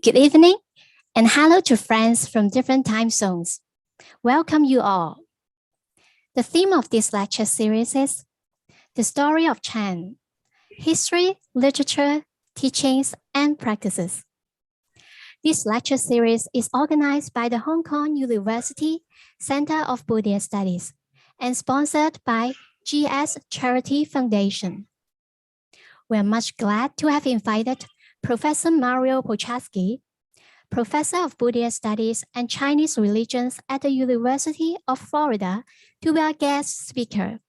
Good evening, and hello to friends from different time zones. Welcome you all. The theme of this lecture series is The Story of Chan, History, Literature, Teachings, and Practices. This lecture series is organized by the Hong Kong University Center of Buddhist Studies and sponsored by GS Charity Foundation. We are much glad to have invited Professor Mario Poceski, Professor of Buddhist Studies and Chinese Religions at the University of Florida, to be our guest speaker.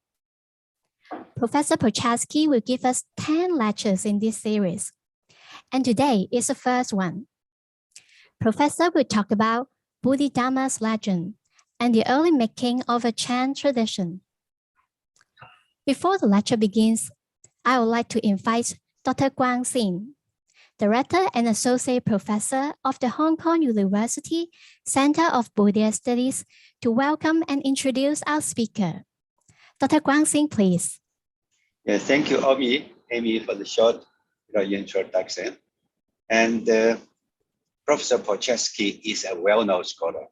Professor Poceski will give us 10 lectures in this series, and today is the first one. Professor will talk about Bodhidharma's legend and the early making of a Chan tradition. Before the lecture begins, I would like to invite Dr. Guang Xin, Director and Associate Professor of the Hong Kong University Center of Buddhist Studies, to welcome and introduce our speaker. Dr. Guang Xin, please. Yes, thank you, Amy, for the short introduction. And Professor Poceski is a well-known scholar.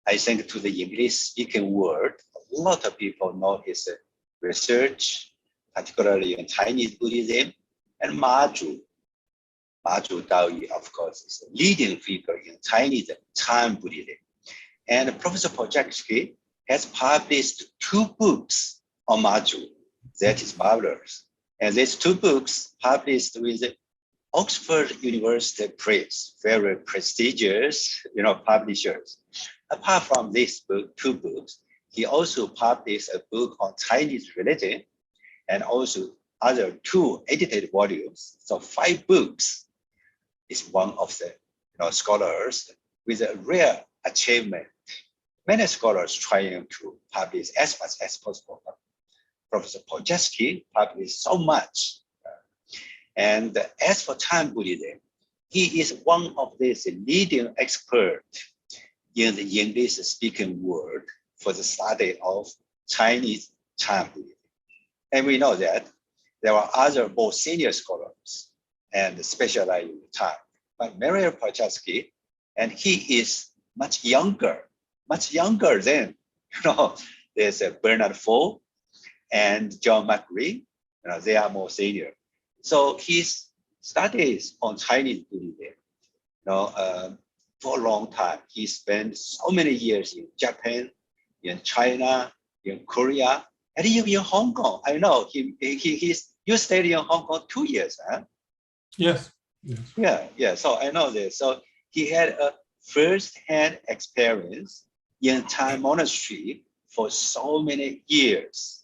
I think to the English-speaking world, a lot of people know his research, particularly in Chinese Buddhism, and Ma Zhu Daoyi, of course, is a leading figure in Chinese Chan Buddhism. And Professor Poceski has published 2 books on Ma Zhu. That is marvelous. And these 2 books published with Oxford University Press, very prestigious, publishers. Apart from these 2 books, he also published a book on Chinese religion and also other 2 edited volumes. So 5 books. Is one of the scholars with a rare achievement. Many scholars trying to publish as much as possible. Professor Poceski published so much. And as for Chan Buddhism, he is one of these leading experts in the English-speaking world for the study of Chinese Chan Buddhism. And we know that there are other more senior scholars and specialize in Chan. But Mario Poceski, and he is much younger than, there's Bernard Fo and John McGree, they are more senior. So his studies on Chinese Buddhism, for a long time. He spent so many years in Japan, in China, in Korea, and even in Hong Kong. I know you stayed in Hong Kong 2 years, huh? Yes. Yeah. So I know this. So he had a first-hand experience in Chan monastery for so many years.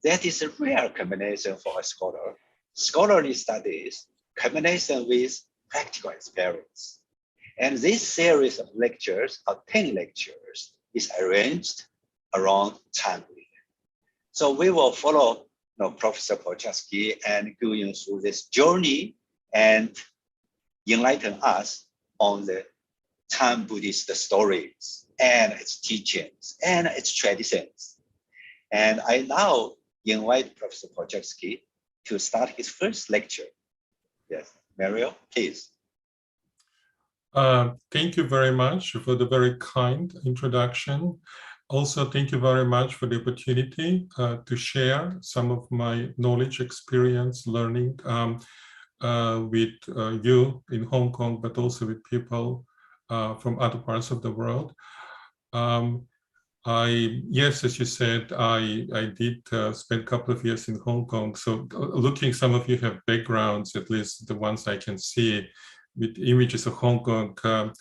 That is a rare combination for a scholar. Scholarly studies, combination with practical experience. And this series of lectures, of 10 lectures, is arranged around Chan Buddhism. So we will follow Professor Poceski and going through this journey and enlighten us on the Chan Buddhist stories and its teachings and its traditions. And I now invite Professor Poceski to start his first lecture. Yes, Mario, please. Thank you very much for the very kind introduction. Also, thank you very much for the opportunity to share some of my knowledge, experience, learning with you in Hong Kong, but also with people from other parts of the world. Yes, as you said, I did spend a couple of years in Hong Kong. So looking, some of you have backgrounds, at least the ones I can see, with images of Hong Kong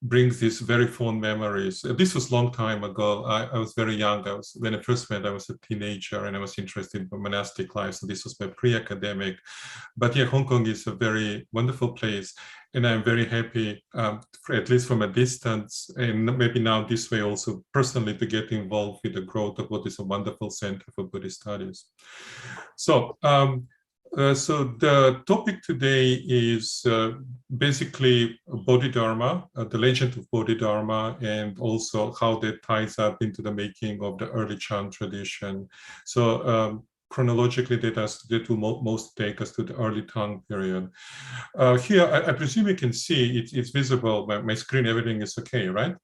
brings these very fond memories. This was a long time ago. I was very young. When I first went, I was a teenager and I was interested in monastic life. So this was my pre-academic. But yeah, Hong Kong is a very wonderful place. And I'm very happy, at least from a distance, and maybe now this way also personally, to get involved with the growth of what is a wonderful center for Buddhist studies. So, so the topic today is basically Bodhidharma, the legend of Bodhidharma, and also how that ties up into the making of the early Chan tradition. So chronologically that will most take us to the early Tang period. Here, I presume you can see it's visible. My screen, everything is okay, right?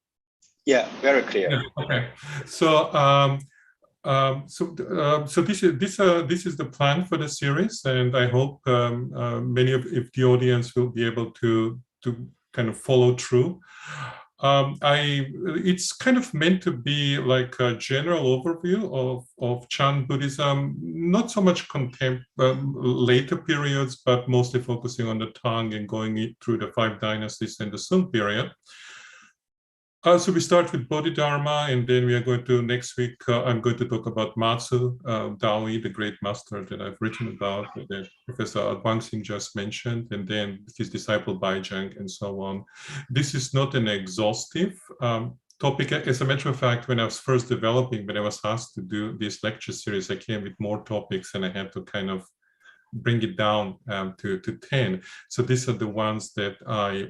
Yeah, very clear. Yeah, okay. So so this is the plan for the series, and I hope many of the audience will be able to kind of follow through. It's kind of meant to be like a general overview of Chan Buddhism, not so much later periods, but mostly focusing on the Tang and going through the 5 dynasties and the Sung period. So we start with Bodhidharma, and then we are going to, next week, I'm going to talk about Matsu Dawi, the great master that I've written about, that Professor Guangxing just mentioned, and then his disciple Baizhang, and so on. This is not an exhaustive topic. As a matter of fact, when I was first developing, when I was asked to do this lecture series, I came with more topics, and I had to kind of bring it down to 10. So these are the ones that I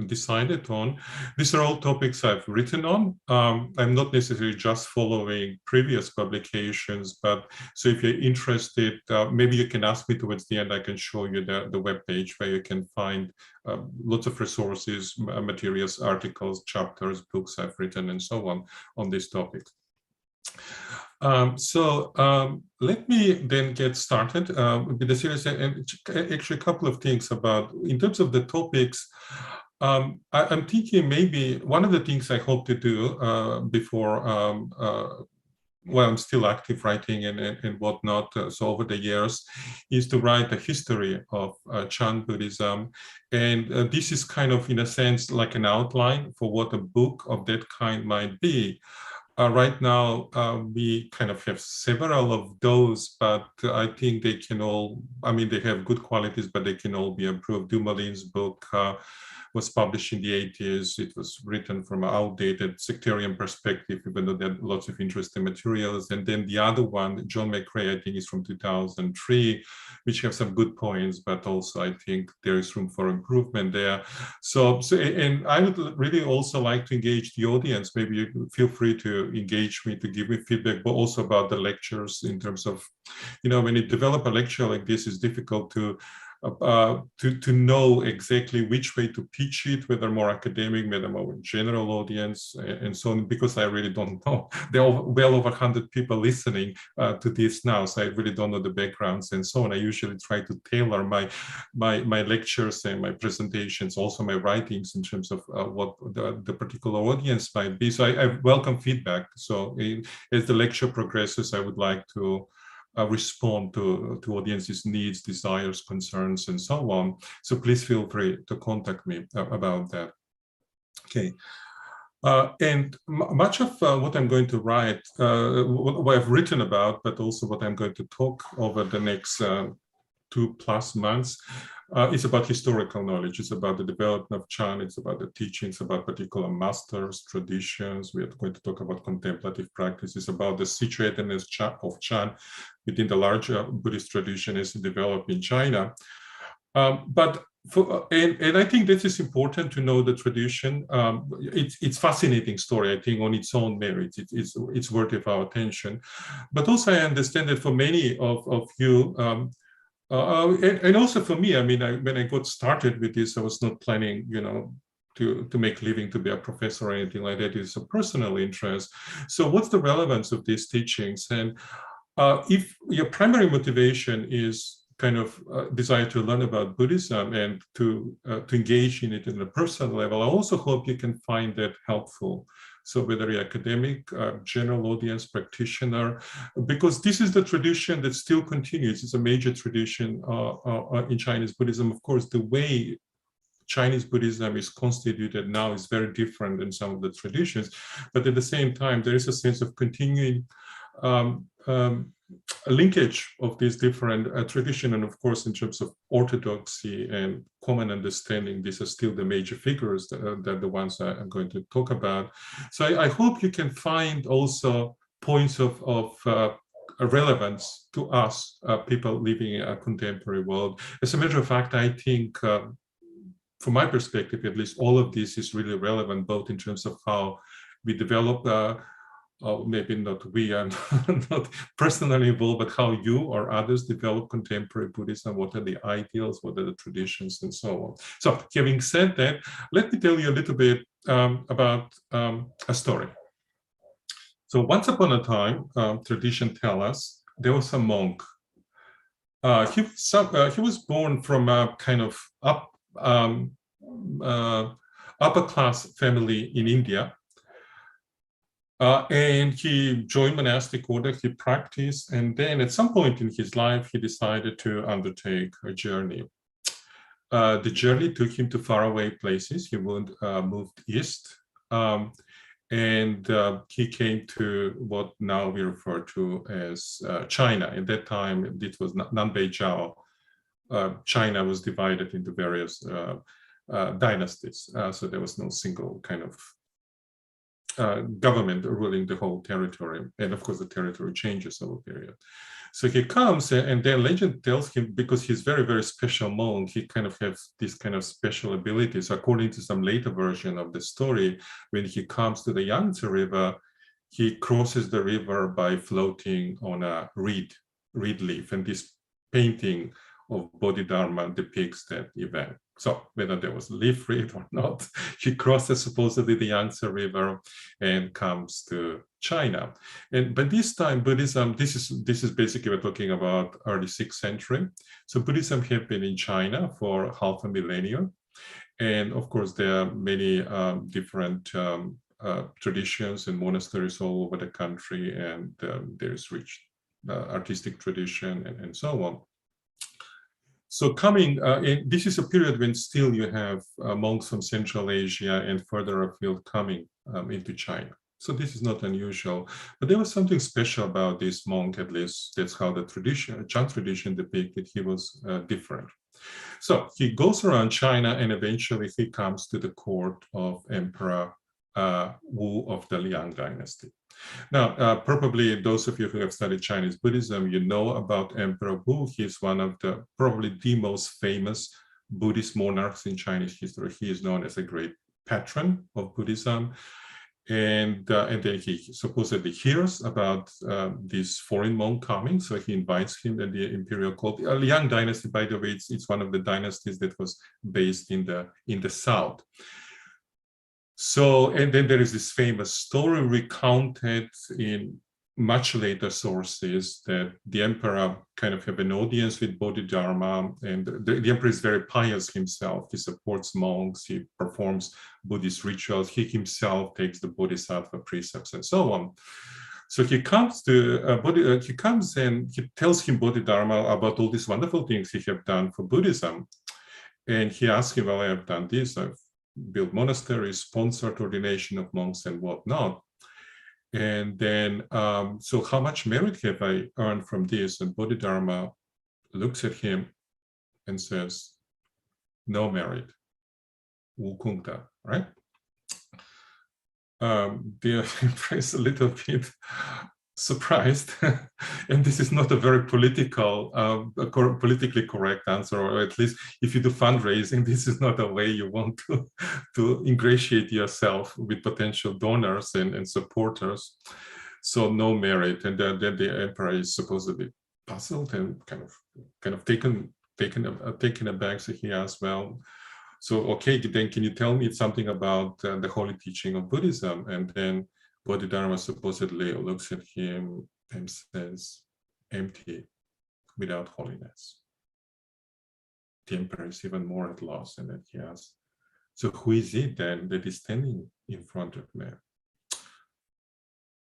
decided on. These are all topics I've written on. I'm not necessarily just following previous publications, but so if you're interested, maybe you can ask me towards the end. I can show you the webpage where you can find lots of resources, materials, articles, chapters, books I've written, and so on these topics. Let me then get started with the series, and actually a couple of things about, in terms of the topics, I'm thinking maybe one of the things I hope to do before, well, I'm still active writing and whatnot, so over the years, is to write a history of Chan Buddhism. And this is kind of, in a sense, like an outline for what a book of that kind might be. Right now, we kind of have several of those, but I think they can all, I mean, they have good qualities, but they can all be improved. Dumoulin's book was published in the 80s. It was written from an outdated sectarian perspective, even though there are lots of interesting materials. And then the other one, John McRae, I think is from 2003, which have some good points, but also I think there is room for improvement there. So and I would really also like to engage the audience. Maybe you feel free to engage me, to give me feedback, but also about the lectures in terms of, you know, when you develop a lecture like this, it's difficult to know exactly which way to pitch it, whether more academic, whether more general audience, and so on, because I really don't know. There are well over 100 people listening to this now, so I really don't know the backgrounds and so on. I usually try to tailor my lectures and my presentations, also my writings, in terms of what the particular audience might be. So I welcome feedback. So as the lecture progresses, I would like to respond to audience's needs, desires, concerns, and so on. So please feel free to contact me about that. Okay. And much of what I'm going to write, what I've written about, but also what I'm going to talk over the next 2+ months, it's about historical knowledge. It's about the development of Chan. It's about the teachings, about particular masters, traditions. We are going to talk about contemplative practices, about the situatedness of Chan within the larger Buddhist tradition as it developed in China. But I think this is important to know the tradition. It's fascinating story, I think, on its own merits. It's worthy of our attention. But also I understand that for many of you, and also for me, I mean, when I got started with this, I was not planning, you know, to make a living, to be a professor or anything like that. It's a personal interest. So what's the relevance of these teachings? And if your primary motivation is kind of desire to learn about Buddhism and to engage in it on a personal level, I also hope you can find that helpful. So whether you're academic, general audience, practitioner, because this is the tradition that still continues. It's a major tradition in Chinese Buddhism. Of course, the way Chinese Buddhism is constituted now is very different than some of the traditions, but at the same time, there is a sense of continuing a linkage of these different tradition, and of course, in terms of orthodoxy and common understanding, these are still the major figures that the ones I'm going to talk about. So I hope you can find also points of relevance to us, people living in a contemporary world. As a matter of fact, I think, from my perspective, at least, all of this is really relevant, both in terms of how we develop maybe not we, I'm not personally involved, but how you or others develop contemporary Buddhism, what are the ideals, what are the traditions, and so on. So having said that, let me tell you a little bit about a story. So once upon a time, tradition tells us, there was a monk. He was born from a kind of upper class family in India. And he joined monastic order, he practiced, and then at some point in his life, he decided to undertake a journey. The journey took him to faraway places. He moved east, and he came to what now we refer to as China. At that time, it was Nanbeijiao. China was divided into various dynasties, so there was no single kind of government ruling the whole territory, and of course the territory changes over a period. So he comes, and then legend tells him, because he's very, very special monk, he kind of has this kind of special abilities. According to some later version of the story, when he comes to the Yangtze River, he crosses the river by floating on a reed leaf, and this painting of Bodhidharma depicts that event. So whether there was a leaf reed or not, he crosses supposedly the Yangtze River and comes to China. And by this time, Buddhism, this is basically, we're talking about early 6th century. So Buddhism had been in China for half a millennium. And of course, there are many different traditions and monasteries all over the country, and there's rich artistic tradition and so on. So coming, this is a period when still you have monks from Central Asia and further afield coming into China. So this is not unusual, but there was something special about this monk, at least that's how the tradition, Chan tradition depicted, he was different. So he goes around China, and eventually he comes to the court of Emperor Wu of the Liang dynasty. Now, probably those of you who have studied Chinese Buddhism, you know about Emperor Wu. He's one of the, probably the most famous Buddhist monarchs in Chinese history. He is known as a great patron of Buddhism. And then he supposedly hears about this foreign monk coming, so he invites him at the imperial court. The Liang dynasty, by the way, it's one of the dynasties that was based in the south. So, and then there is this famous story recounted in much later sources that the emperor kind of have an audience with Bodhidharma, and the emperor is very pious himself. He supports monks, he performs Buddhist rituals, he himself takes the Bodhisattva precepts and so on. So he comes to he comes and he tells him Bodhidharma about all these wonderful things he have done for Buddhism, and he asks him, well, I have done this, I've built monasteries, sponsored ordination of monks and whatnot. And then, so how much merit have I earned from this? And Bodhidharma looks at him and says, no merit, Wu Kungta, right? The emperor is a little bit surprised, and this is not a very political, politically correct answer, or at least if you do fundraising, this is not a way you want to ingratiate yourself with potential donors and supporters. So no merit, and then the emperor is supposed to be puzzled and kind of taken aback. So he asks, well, so okay, then can you tell me something about the holy teaching of Buddhism? And then Bodhidharma supposedly looks at him and says, empty, without holiness. The emperor is even more at loss, and then he asks, so who is it then that is standing in front of me?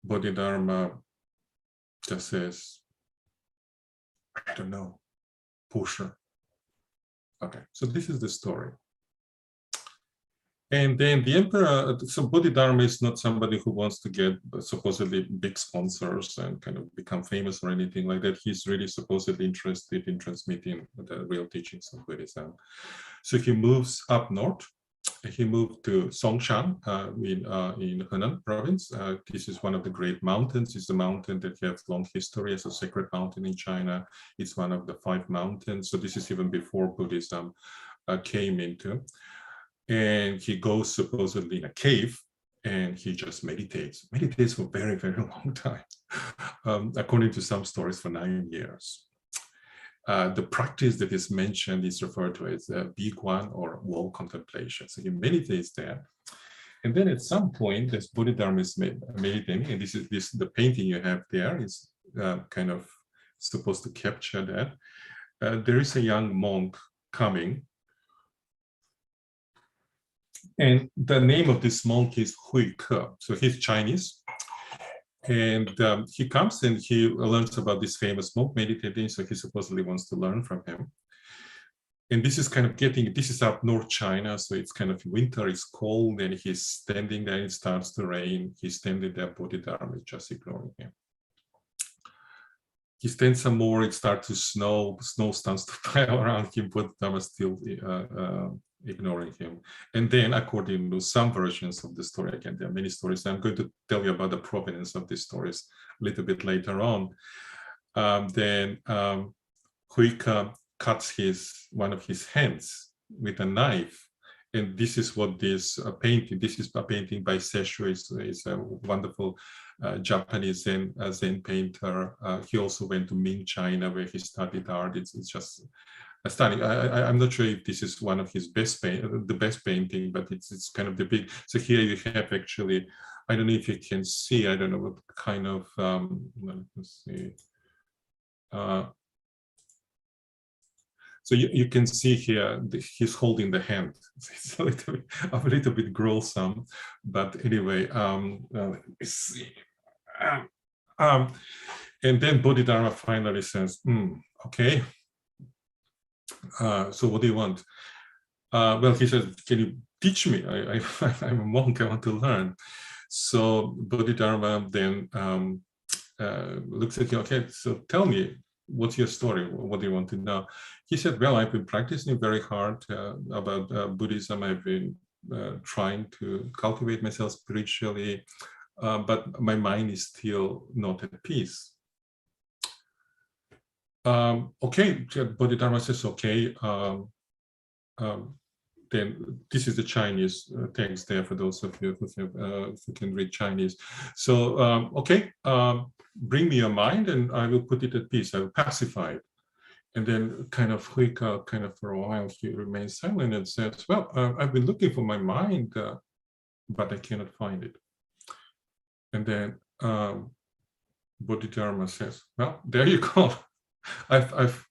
Bodhidharma just says, I don't know, pusher. Okay, so this is the story. And then the emperor, so Bodhidharma is not somebody who wants to get supposedly big sponsors and kind of become famous or anything like that. He's really supposedly interested in transmitting the real teachings of Buddhism. So he moves up north. He moved to Songshan in Henan province. This is one of the great mountains. It's a mountain that has long history as a sacred mountain in China. It's one of the 5 mountains. So this is even before Buddhism came into. And he goes supposedly in a cave, and he just meditates for a very, very long time, according to some stories for 9 years. The practice that is mentioned is referred to as bhikwan or wall contemplation. So he meditates there. And then at some point, as Bodhidharma is meditating, and this is the painting you have there is kind of supposed to capture that. There is a young monk coming. And the name of this monk is Hui Ke. So he's Chinese. And he comes and he learns about this famous monk meditating. So he supposedly wants to learn from him. And this is kind of this is up North China. So it's kind of winter, it's cold, and he's standing there, it starts to rain. He's standing there, Bodhidharma is just ignoring him. He stands some more, it starts to snow starts to pile around him, Bodhidharma still ignoring him. And then, according to some versions of the story, again, there are many stories. I'm going to tell you about the provenance of these stories a little bit later on. Then Hui Ke cuts one of his hands with a knife. And this is what this painting, this is a painting by Seshu, is a wonderful Japanese Zen painter. He also went to Ming China where he studied art. It's just stunning. I'm not sure if this is one of his best painting, but it's kind of the big. So here you have actually, I don't know if you can see, I don't know what kind of, let's see. So you can see here, he's holding the hand. It's a little bit gruesome, but anyway, let me see. And then Bodhidharma finally says, okay. So what do you want? Well, he says, can you teach me? I'm a monk, I want to learn. So Bodhidharma then looks at you, okay, so tell me, what's your story? What do you want to know? He said, well, I've been practicing very hard about Buddhism. I've been trying to cultivate myself spiritually, but my mind is still not at peace. Okay, Bodhidharma says, okay, then this is the Chinese text there for those of you who can read Chinese. So, okay, bring me your mind and I will put it at peace. I will pacify it. And then kind of Hui Ke, kind of for a while, he remains silent and says, well, I've been looking for my mind, but I cannot find it. And then Bodhidharma says, well, there you go. I've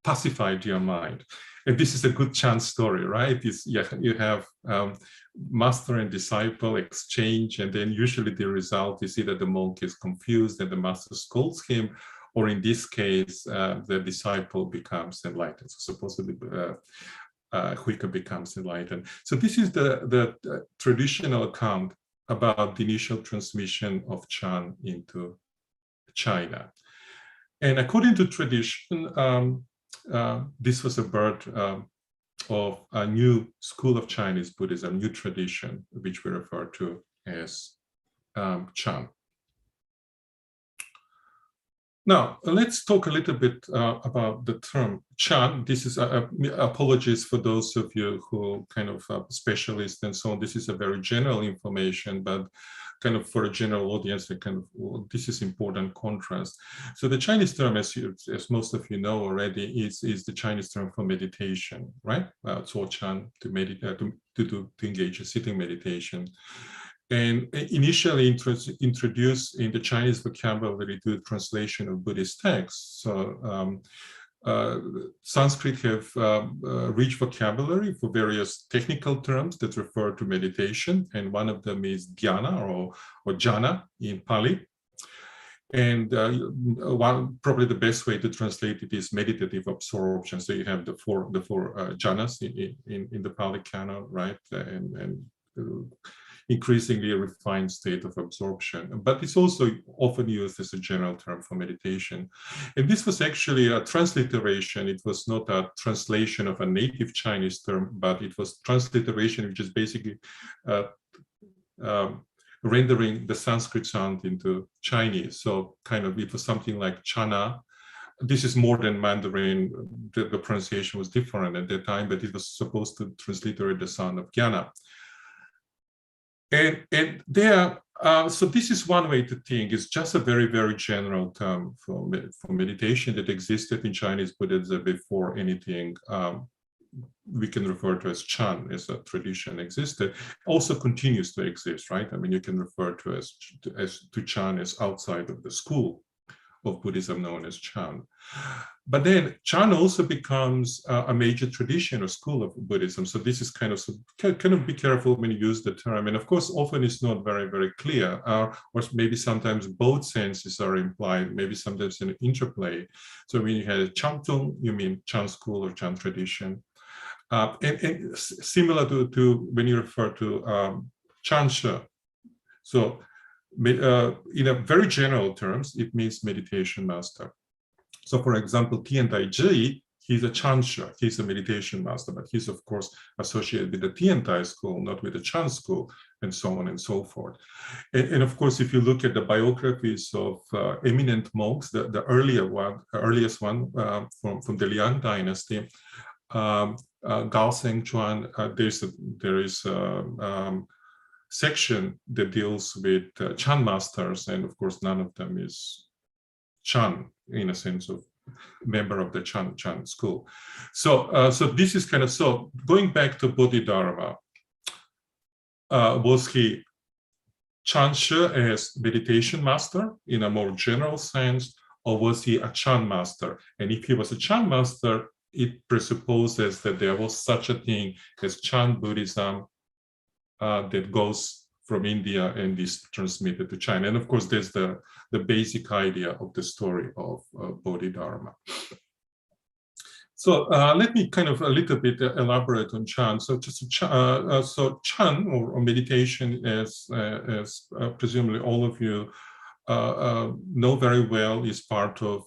pacified your mind. And this is a good Chan story, right? You have master and disciple exchange, and then usually the result is either the monk is confused and the master scolds him, or in this case, the disciple becomes enlightened. So supposedly Hui Ke becomes enlightened. So this is the traditional account about the initial transmission of Chan into China. And according to tradition, this was a birth of a new school of Chinese Buddhism, new tradition, which we refer to as Chan. Now, let's talk a little bit about the term Chan. This is, apologies for those of you who kind of specialists and so on. This is a very general information, but kind of for a general audience, this is important contrast. So the Chinese term, as most of you know already, is the Chinese term for meditation, right? Zuo Chan, to meditate, to engage in sitting meditation. And initially introduced in the Chinese vocabulary to the translation of Buddhist texts. So Sanskrit have rich vocabulary for various technical terms that refer to meditation, and one of them is dhyana or jhana in Pali. And probably the best way to translate it is meditative absorption. So you have the four jhanas in the Pali canon, right? And increasingly refined state of absorption, but it's also often used as a general term for meditation. And this was actually a transliteration. It was not a translation of a native Chinese term, but it was transliteration, which is basically rendering the Sanskrit sound into Chinese. So kind of, it was something like chana. This is more than Mandarin. The pronunciation was different at that time, but it was supposed to transliterate the sound of jnana. And there, so this is one way to think. It's just a very, very general term for meditation that existed in Chinese Buddhism before anything we can refer to as Chan as a tradition existed, also continues to exist, right? I mean, you can refer to Chan as outside of the school of Buddhism known as Chan. But then Chan also becomes a major tradition or school of Buddhism. So this is kind of be careful when you use the term. And of course, often it's not very, very clear, or maybe sometimes both senses are implied, maybe sometimes an interplay. So when you have Chan Tung, you mean Chan school or Chan tradition. And similar to when you refer to Chan She. So in a very general terms, it means meditation master. So for example, Tian Taiji, he's a Chan She, he's a meditation master, but he's of course associated with the Tian Tai school, not with the Chan school, and so on and so forth. And of course, if you look at the biographies of eminent monks, the earliest one from the Liang dynasty, Gao Seng Chuan, there is a section that deals with Chan masters, and of course none of them is Chan in a sense of member of the Chan school. So this is kind of, so going back to Bodhidharma, was he Chan She as meditation master in a more general sense, or was he a Chan master? And if he was a Chan master, it presupposes that there was such a thing as Chan Buddhism that goes from India and is transmitted to China. And of course, there's the basic idea of the story of Bodhidharma. So let me kind of a little bit elaborate on Chan. So just so Chan or meditation, as presumably all of you know very well, is part of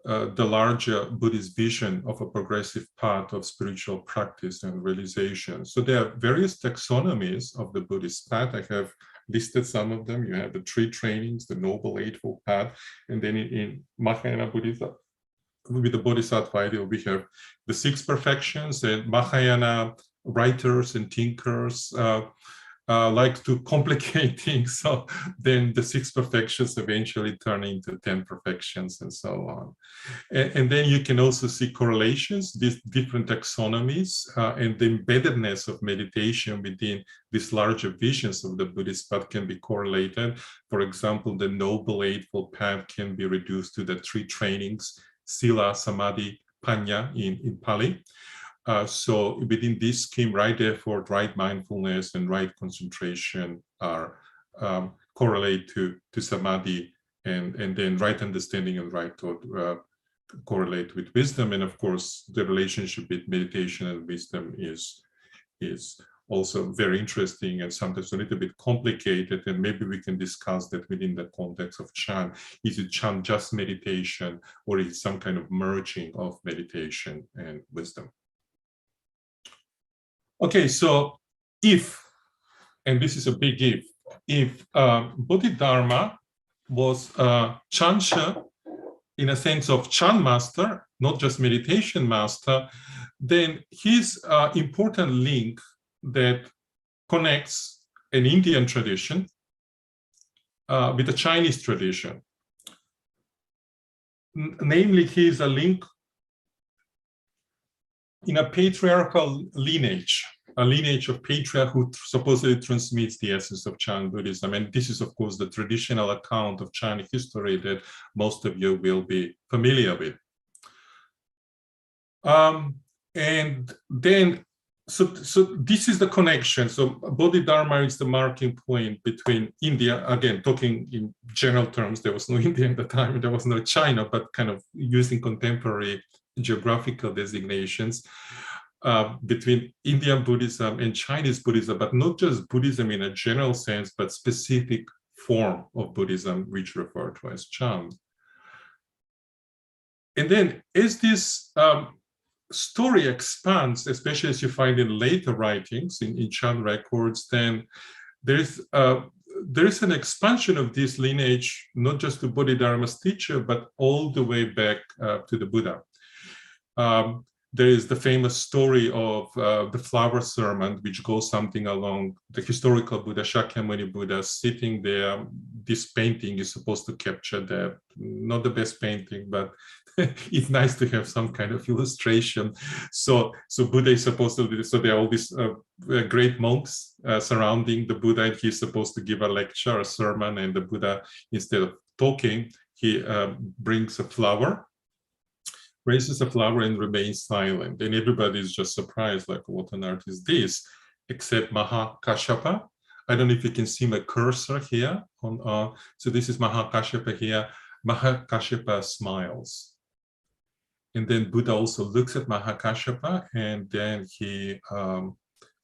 the larger Buddhist vision of a progressive path of spiritual practice and realization. So there are various taxonomies of the Buddhist path. I have listed some of them. You have the 3 trainings, the Noble Eightfold Path, and then in Mahayana Buddhism, with the Bodhisattva ideal, we have the 6 perfections, and Mahayana writers and thinkers like to complicate things. So then the 6 perfections eventually turn into 10 perfections and so on. And then you can also see correlations, these different taxonomies, and the embeddedness of meditation within these larger visions of the Buddhist path can be correlated. For example, the Noble Eightfold Path can be reduced to the 3 trainings, Sila, Samadhi, Panya in Pali. So within this scheme, right effort, right mindfulness, and right concentration are correlate to samadhi, and then right understanding and right thought correlate with wisdom. And of course, the relationship with meditation and wisdom is also very interesting and sometimes a little bit complicated. And maybe we can discuss that within the context of Chan. Is it Chan just meditation, or is it some kind of merging of meditation and wisdom? Okay, so if, and this is a big if Bodhidharma was Chan She in a sense of Chan master, not just meditation master, then his important link that connects an Indian tradition with a Chinese tradition. Namely, he is a link in a patriarchal lineage, a lineage of patriarch who supposedly transmits the essence of Chan Buddhism. And this is, of course, the traditional account of Chan history that most of you will be familiar with. And then, so this is the connection. So Bodhidharma is the marking point between India, again, talking in general terms, there was no India at the time, there was no China, but kind of using contemporary geographical designations between Indian Buddhism and Chinese Buddhism, but not just Buddhism in a general sense, but specific form of Buddhism, which referred to as Chan. And then as this story expands, especially as you find in later writings, in Chan records, then there is an expansion of this lineage, not just to Bodhidharma's teacher, but all the way back to the Buddha. there is the famous story of the flower sermon, which goes something along the historical Buddha, Shakyamuni Buddha, sitting there. This painting is supposed to capture that. Not the best painting, but it's nice to have some kind of illustration. So Buddha is supposed to do, so there are all these great monks surrounding the Buddha, and he's supposed to give a lecture, a sermon, and the Buddha, instead of talking, he brings a flower, raises a flower, and remains silent. And everybody is just surprised, like, what on earth is this? Except Mahakashyapa. I don't know if you can see my cursor here. So this is Mahakashyapa here. Mahakashyapa smiles. And then Buddha also looks at Mahakashyapa, and then he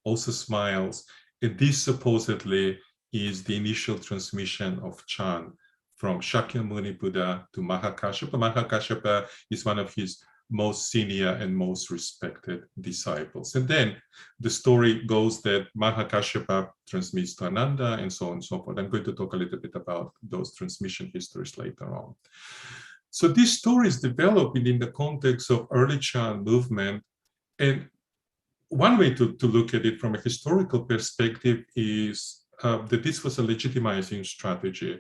also smiles. And this supposedly is the initial transmission of Chan from Shakyamuni Buddha to Mahakashyapa. Mahakashyapa is one of his most senior and most respected disciples. And then the story goes that Mahakashyapa transmits to Ananda, and so on and so forth. I'm going to talk a little bit about those transmission histories later on. So these stories developed in the context of early Chan movement. And one way to look at it from a historical perspective is that this was a legitimizing strategy.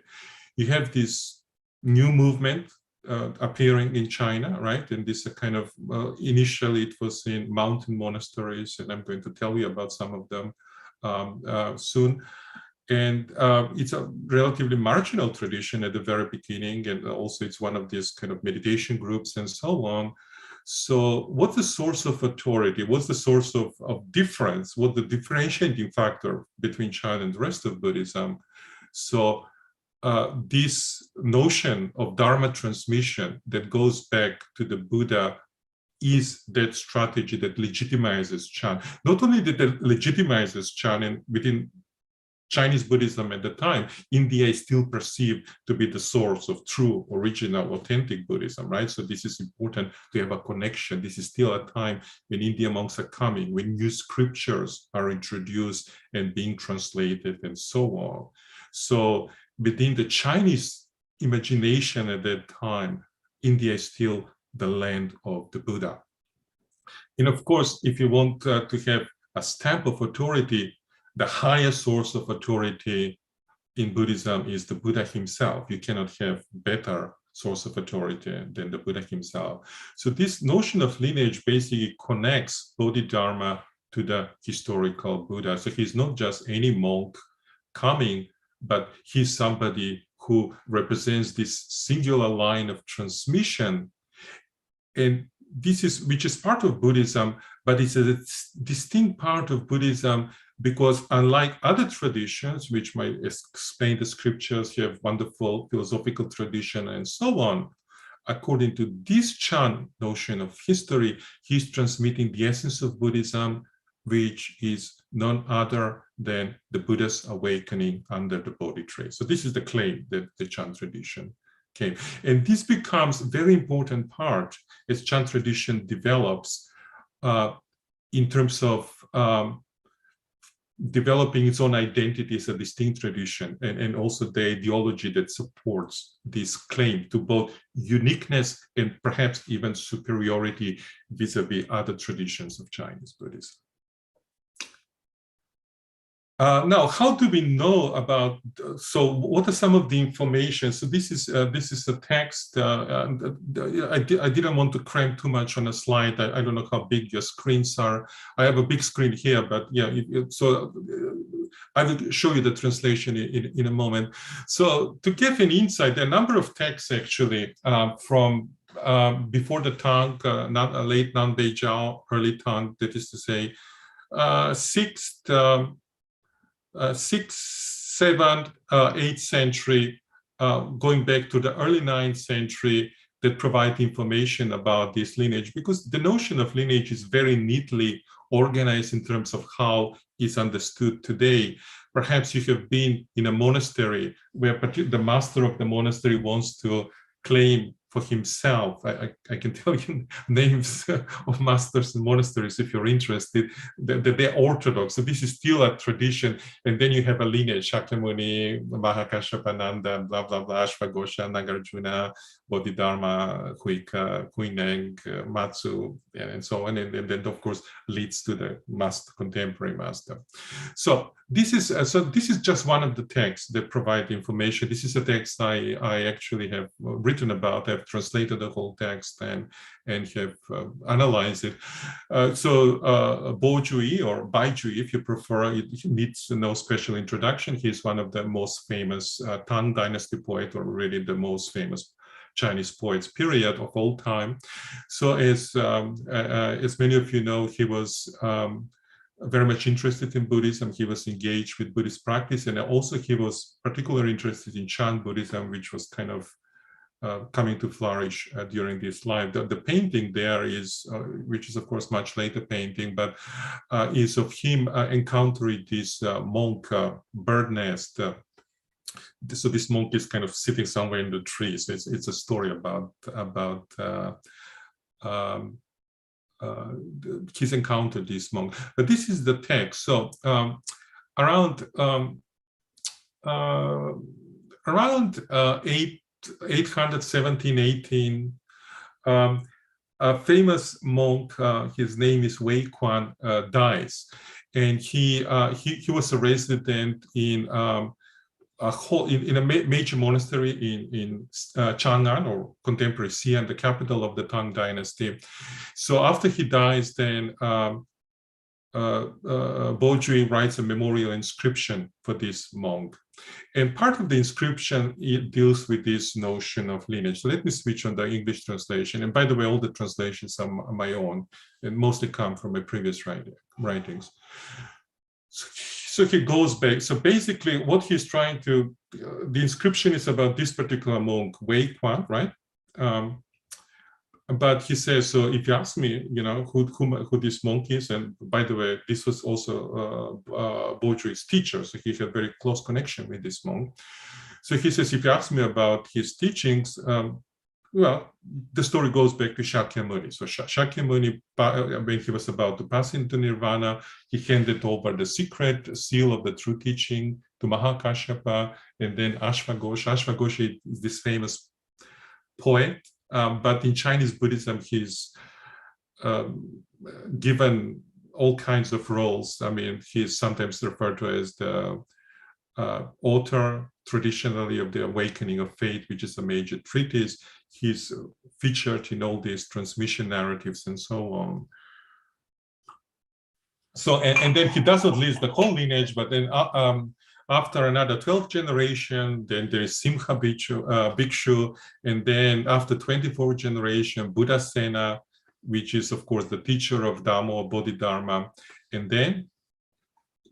You have this new movement appearing in China, right? And this kind of, initially it was in mountain monasteries, and I'm going to tell you about some of them soon. And it's a relatively marginal tradition at the very beginning, and also it's one of these kind of meditation groups and so on. So what's the source of authority? What's the source of difference? What's the differentiating factor between China and the rest of Buddhism? So this notion of Dharma transmission that goes back to the Buddha is that strategy that legitimizes Chan. Not only that it legitimizes Chan, and within Chinese Buddhism at the time, India is still perceived to be the source of true, original, authentic Buddhism, right? So this is important to have a connection. This is still a time when Indian monks are coming, when new scriptures are introduced and being translated and so on. So within the Chinese imagination at that time, India is still the land of the Buddha. And of course, if you want to have a stamp of authority, the highest source of authority in Buddhism is the Buddha himself. You cannot have better source of authority than the Buddha himself. So this notion of lineage basically connects Bodhidharma to the historical Buddha. So he's not just any monk coming, but he's somebody who represents this singular line of transmission. And this is, which is part of Buddhism, but it's a distinct part of Buddhism because unlike other traditions, which might explain the scriptures, you have wonderful philosophical tradition and so on, according to this Chan notion of history, he's transmitting the essence of Buddhism, which is none other than the Buddha's awakening under the Bodhi tree. So this is the claim that the Chan tradition came. And this becomes a very important part as Chan tradition develops in terms of developing its own identity as a distinct tradition, and also the ideology that supports this claim to both uniqueness and perhaps even superiority vis-a-vis other traditions of Chinese Buddhism. Now, how do we know about? So, what are some of the information? So, this is a text. I didn't want to cram too much on a slide. I don't know how big your screens are. I have a big screen here, but yeah. So, I will show you the translation in a moment. So, to give an insight, there are a number of texts actually from before the Tang, late Nan Beijiao, early Tang. That is to say, 6th, 7th, 8th century, going back to the early 9th century, that provide information about this lineage, because the notion of lineage is very neatly organized in terms of how it's understood today. Perhaps you have been in a monastery where the master of the monastery wants to claim for himself. I can tell you names of masters and monasteries if you're interested. They're orthodox. So this is still a tradition. And then you have a lineage: Shakyamuni, Mahakashyapananda, blah, blah, blah, Ashvagosha, Nagarjuna, Bodhidharma, Huika, Huineng, Matsu, and so on. And then, of course, leads to the master, contemporary master. So this is just one of the texts that provide information. This is a text I actually have written about. I've translated the whole text and have analyzed it. Bo Jui, or Bai Jui, if you prefer, it needs no special introduction. He's one of the most famous Tang Dynasty poet, or really the most famous Chinese poets, period, of all time. So as many of you know, he was very much interested in Buddhism. He was engaged with Buddhist practice, and also he was particularly interested in Chan Buddhism, which was kind of coming to flourish during his life. The painting there is, which is of course much later painting, but is of him encountering this monk bird nest. So this monk is kind of sitting somewhere in the trees. It's a story about he's encountered this monk. But this is the text. So around 817, 18, a famous monk, his name is Wei Quan, dies, and he was a resident in a major monastery in Chang'an, or contemporary Xi'an, the capital of the Tang Dynasty. So after he dies, then Bo Jui writes a memorial inscription for this monk. And part of the inscription, it deals with this notion of lineage. So let me switch on the English translation. And by the way, all the translations are my own and mostly come from my previous writings. So he goes back. So basically what he's trying to, the inscription is about this particular monk, Wei Quan, right? But he says, so if you ask me, you know, who this monk is, and by the way, this was also Bo Jui's teacher, so he had very close connection with this monk. So he says, if you ask me about his teachings, well, the story goes back to Shakyamuni. So Shakyamuni, when he was about to pass into nirvana, he handed over the secret seal of the true teaching to Mahakashyapa, and then Ashvagosha. Ashvagosha is this famous poet, but in Chinese Buddhism, he's given all kinds of roles. I mean, he's sometimes referred to as the author, traditionally, of the Awakening of Faith, which is a major treatise. He's featured in all these transmission narratives and so on. So, and then he doesn't list the whole lineage, but then after another 12th generation, then there is Simha Bhikshu, and then after 24th generation, Buddhasena, which is of course the teacher of Dhamma or Bodhidharma. And then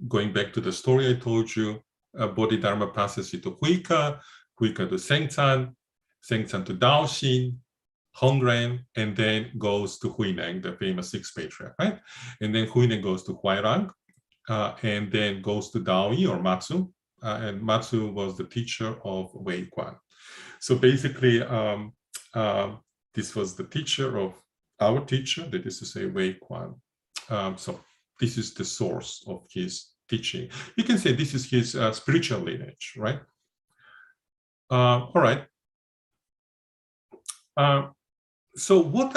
going back to the story I told you, Bodhidharma passes it to Huika, Huika to Sengcan, Sengcan to Daoxin, Hongren, and then goes to Huineng, the famous sixth patriarch, right? And then Huineng goes to Huairang, and then goes to Daoyi or Matsu, and Matsu was the teacher of Wei Quan. So basically, this was the teacher of our teacher, that is to say Wei Quan. So this is the source of his teaching. You can say this is his spiritual lineage, right? All right. So what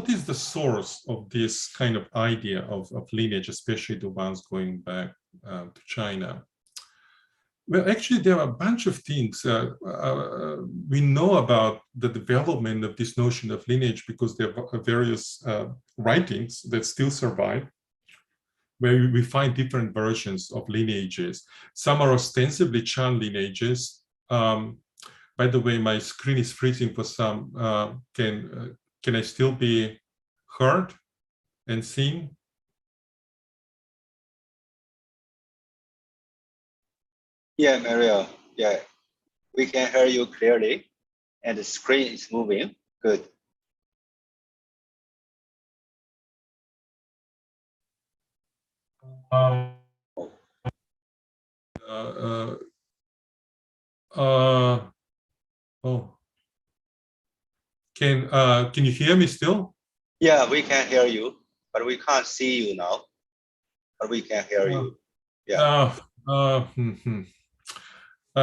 is the source of this kind of idea of lineage, especially the ones going back to China? Well, actually, there are a bunch of things. We know about the development of this notion of lineage because there are various writings that still survive, where we find different versions of lineages. Some are ostensibly Chan lineages. By the way, my screen is freezing for some. Can I still be heard and seen? Yeah, Mario. Yeah, we can hear you clearly, and the screen is moving. Good. Oh. Can you hear me still? Yeah, we can hear you, but we can't see you now. But we can hear you. Yeah.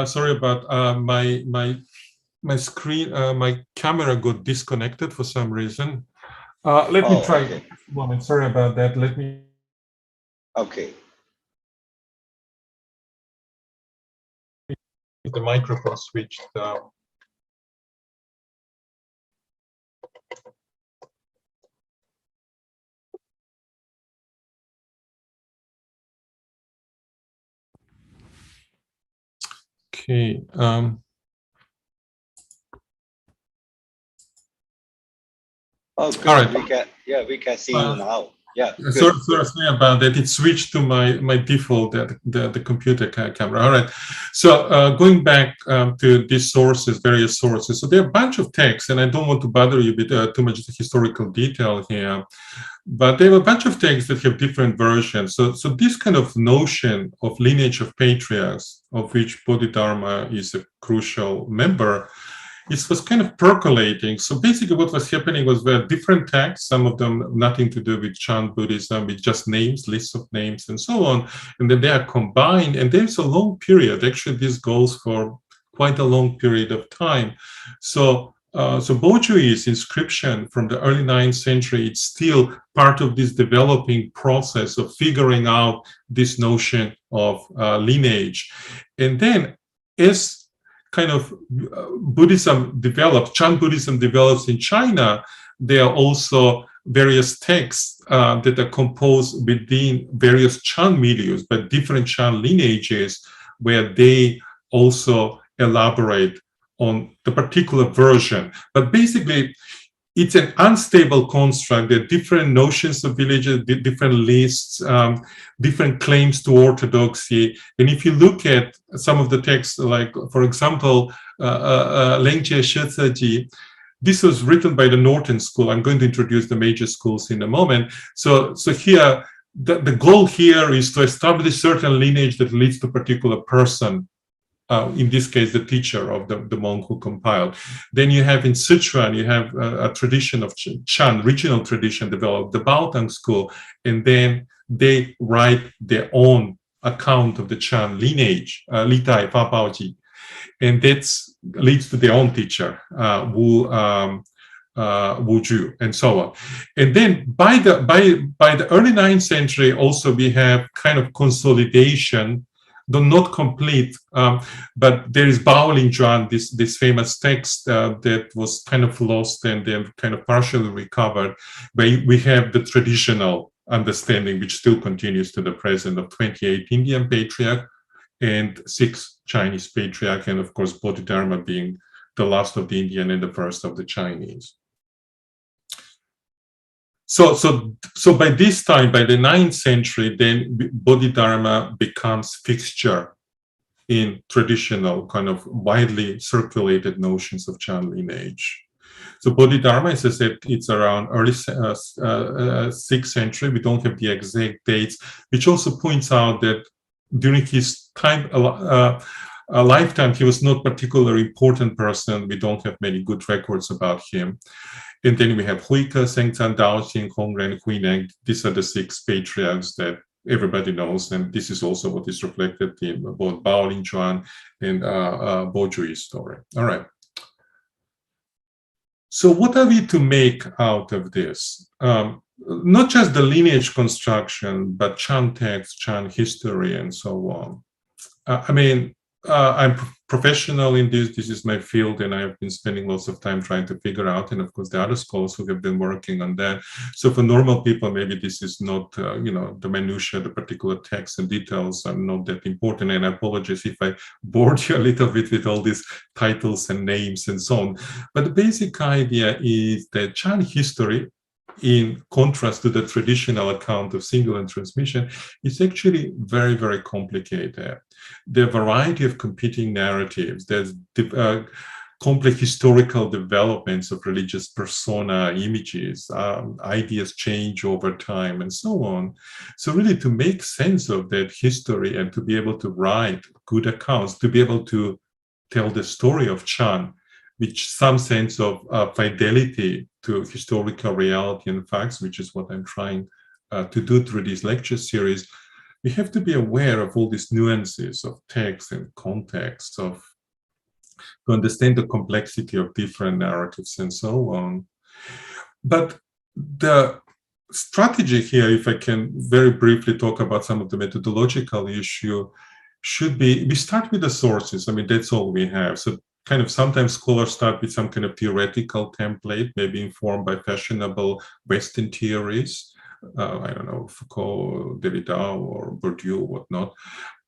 Sorry about my screen. My camera got disconnected for some reason. Let me try. Okay. One moment. Sorry about that. Let me. Okay. The microphone switched. Okay. Oh, good. All right. We can see you now. Yeah. Sorry about that. It switched to my default, the computer camera. All right. So going back to these sources, various sources. So there are a bunch of texts, and I don't want to bother you with too much historical detail here, but there are a bunch of texts that have different versions. So this kind of notion of lineage of patriarchs, of which Bodhidharma is a crucial member, it was kind of percolating. So basically what was happening was there are different texts, some of them nothing to do with Chan Buddhism, with just names, lists of names and so on. And then they are combined, and there's a long period. Actually, this goes for quite a long period of time. So Bojui's inscription from the early 9th century, it's still part of this developing process of figuring out this notion of lineage. And then as kind of Buddhism develops, Chan Buddhism develops in China, there are also various texts that are composed within various Chan milieus, but different Chan lineages, where they also elaborate on the particular version. But basically, it's an unstable construct. There are different notions of villages, different lists, different claims to orthodoxy. And if you look at some of the texts, like, for example, Lengjie Shiziji, this was written by the Northern School. I'm going to introduce the major schools in a moment. So here, the goal here is to establish certain lineage that leads to a particular person. In this case, the teacher of the monk who compiled. Then you have in Sichuan, you have a tradition of Chan, regional tradition developed, the Baotang school, and then they write their own account of the Chan lineage, Li Tai Fa Baoji, and that leads to their own teacher, Wu Ju, and so on. And then by the early 9th century, also we have kind of consolidation, though not complete, but there is Baolin Zhuan, this famous text that was kind of lost and then kind of partially recovered, where we have the traditional understanding, which still continues to the present, of 28 Indian patriarch and 6 Chinese patriarch, and of course Bodhidharma being the last of the Indian and the first of the Chinese. So by this time, by the 9th century, then Bodhidharma becomes fixture in traditional, kind of widely circulated notions of Chan lineage. So Bodhidharma, as I said, it's around early 6th century. We don't have the exact dates, which also points out that during his time, a lifetime, he was not particularly important person. We don't have many good records about him. And then we have Huike, Sengcan, Daoxing, Hongren, Huineng. These are the 6 patriarchs that everybody knows. And this is also what is reflected in both Baolin Zhuan and Bojui's story. All right. So what are we to make out of this? Not just the lineage construction, but Chan text, Chan history, and so on. I'm professional in this. This is my field, and I've been spending lots of time trying to figure out. And of course, the other scholars who have been working on that. So for normal people, maybe this is not, the minutiae, the particular texts and details are not that important. And I apologize if I bored you a little bit with all these titles and names and so on. But the basic idea is that Chan history, in contrast to the traditional account of singular transmission, is actually very, very complicated. There are a variety of competing narratives. There's complex historical developments of religious persona, images, ideas change over time, and so on. So really, to make sense of that history and to be able to write good accounts, to be able to tell the story of Chan, with some sense of fidelity to historical reality and facts, which is what I'm trying to do through this lecture series, we have to be aware of all these nuances of text and context, to understand the complexity of different narratives and so on. But the strategy here, if I can very briefly talk about some of the methodological issue, should be, we start with the sources. I mean, that's all we have. So kind of sometimes scholars start with some kind of theoretical template, maybe informed by fashionable Western theories. I don't know, Foucault, Derrida, or Bourdieu, whatnot,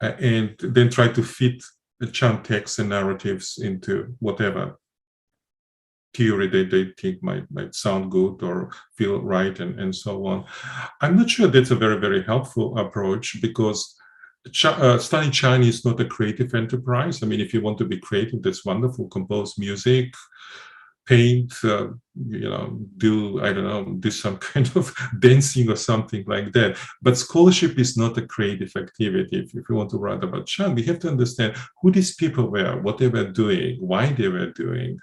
and then try to fit the Chan texts and narratives into whatever theory they think might sound good or feel right, and so on. I'm not sure that's a very, very helpful approach, because studying Chan is not a creative enterprise. I mean, if you want to be creative, that's wonderful. Compose music, paint, do some kind of dancing or something like that. But scholarship is not a creative activity. If you want to write about Chan, we have to understand who these people were, what they were doing, why they were doing.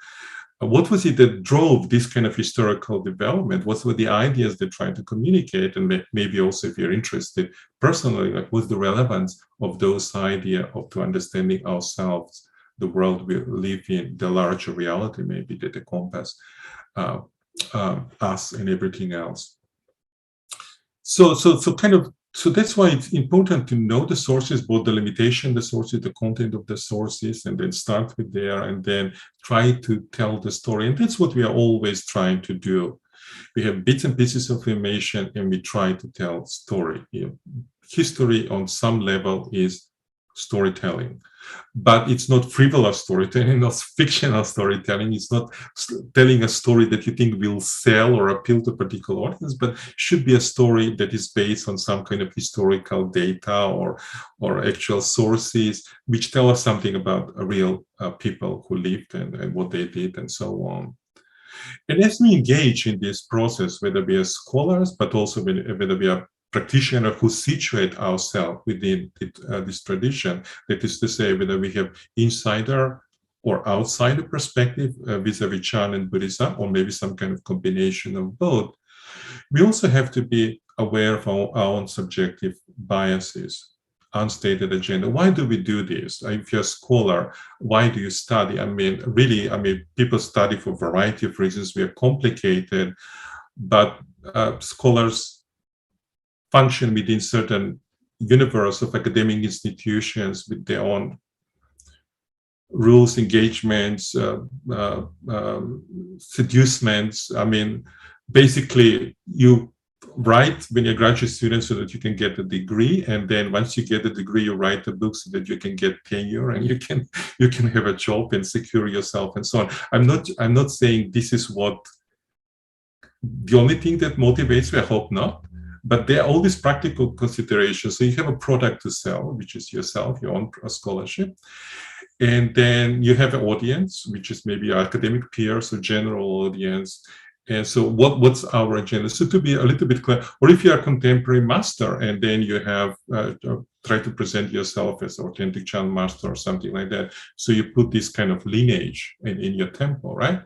What was it that drove this kind of historical development? What were the ideas they tried to communicate? And maybe also, if you're interested personally, like, what's the relevance of those ideas to understanding ourselves, the world we live in, the larger reality maybe that encompass us and everything else. So that's why it's important to know the sources, both the limitation, the sources, the content of the sources, and then start with there and then try to tell the story. And that's what we are always trying to do. We have bits and pieces of information and we try to tell story. History on some level is storytelling, but it's not frivolous storytelling, not fictional storytelling. It's not telling a story that you think will sell or appeal to a particular audience, but should be a story that is based on some kind of historical data or actual sources which tell us something about real people who lived and what they did and so on. And as we engage in this process, whether we are scholars, but also whether we are practitioner who situate ourselves within this tradition, that is to say, whether we have insider or outsider perspective vis-a-vis Chan and Buddhism, or maybe some kind of combination of both, we also have to be aware of our own subjective biases, unstated agenda. Why do we do this? If you're a scholar, why do you study? I mean, people study for a variety of reasons. We are complicated, but scholars function within certain universe of academic institutions with their own rules, engagements, seducements. I mean, basically, you write when you're a graduate student so that you can get a degree, and then once you get a degree, you write a book so that you can get tenure and you can have a job and secure yourself and so on. I'm not saying this is what the only thing that motivates me. I hope not. But there are all these practical considerations. So you have a product to sell, which is yourself, your own scholarship. And then you have an audience, which is maybe academic peers or general audience. And so what's our agenda? So to be a little bit clear, or if you're a contemporary master and then you have try to present yourself as authentic Chan master or something like that. So you put this kind of lineage in your temple, right?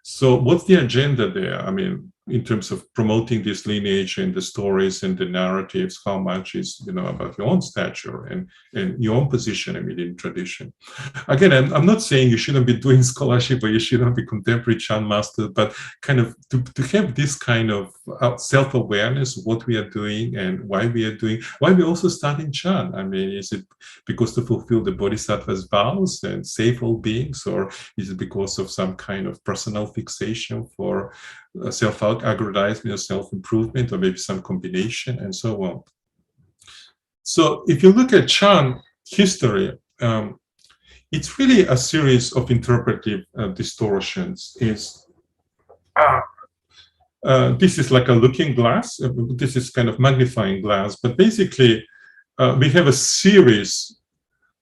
So what's the agenda there? I mean, in terms of promoting this lineage and the stories and the narratives, how much is, about your own stature and your own position, in tradition. Again, I'm not saying you shouldn't be doing scholarship or you shouldn't be contemporary Chan master, but kind of to have this kind of self-awareness of what we are doing and why we are doing, why we're also studying Chan. I mean, is it because to fulfill the Bodhisattva's vows and save all beings, or is it because of some kind of personal fixation for self-aggrandizement or self-improvement, or maybe some combination, and so on? So if you look at Chan history, it's really a series of interpretive distortions. This is like a looking glass. This is kind of magnifying glass, but basically we have a series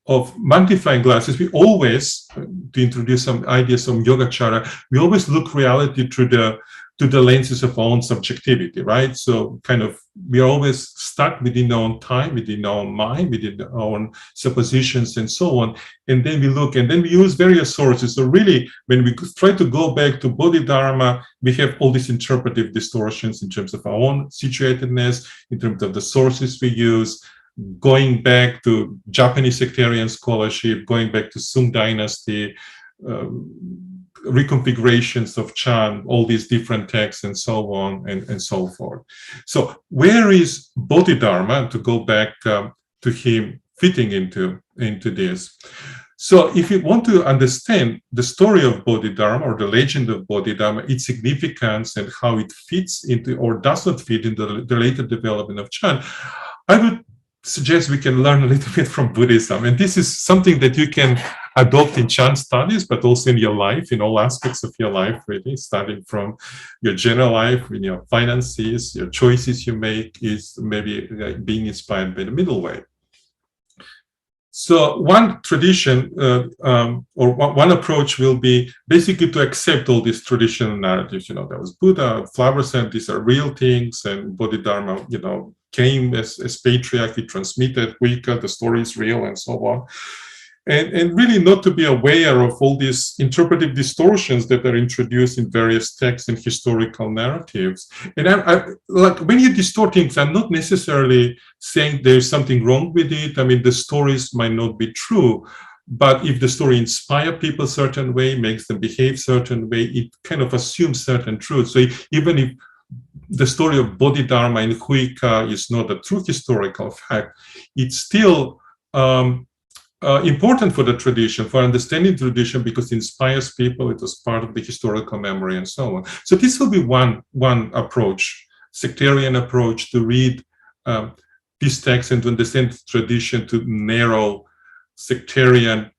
of magnifying glasses. We always, to introduce some ideas from Yogacara, we always look reality through the to the lenses of our own subjectivity, right? So kind of we are always stuck within our own time, within our own mind, within our own suppositions and so on. And then we look, and then we use various sources. So really, when we try to go back to Bodhidharma, we have all these interpretive distortions in terms of our own situatedness, in terms of the sources we use, going back to Japanese sectarian scholarship, going back to Sung Dynasty, reconfigurations of Chan, all these different texts and so on and so forth. So where is Bodhidharma, to go back to him fitting into this? So if you want to understand the story of Bodhidharma or the legend of Bodhidharma, its significance and how it fits into or does not fit into the later development of Chan, I would suggest we can learn a little bit from Buddhism. And this is something that you can adopt in Chan studies, but also in your life, in all aspects of your life, really, starting from your general life, in your finances, your choices you make, is maybe being inspired by the middle way. So one tradition or one approach will be basically to accept all these traditional narratives. You know, there was Buddha, flowers, and these are real things, and Bodhidharma, you know, came as patriarch, he transmitted Wicca, the story is real, and so on. And really not to be aware of all these interpretive distortions that are introduced in various texts and historical narratives. And I like, when you distort things, I'm not necessarily saying there's something wrong with it. I mean, the stories might not be true, but if the story inspires people a certain way, makes them behave a certain way, it kind of assumes certain truth. So even if the story of Bodhidharma in Huika is not a true historical fact, it's still important for the tradition, for understanding the tradition, because it inspires people, it was part of the historical memory and so on. So this will be one approach, sectarian approach, to read this text and to understand the tradition, to narrow sectarian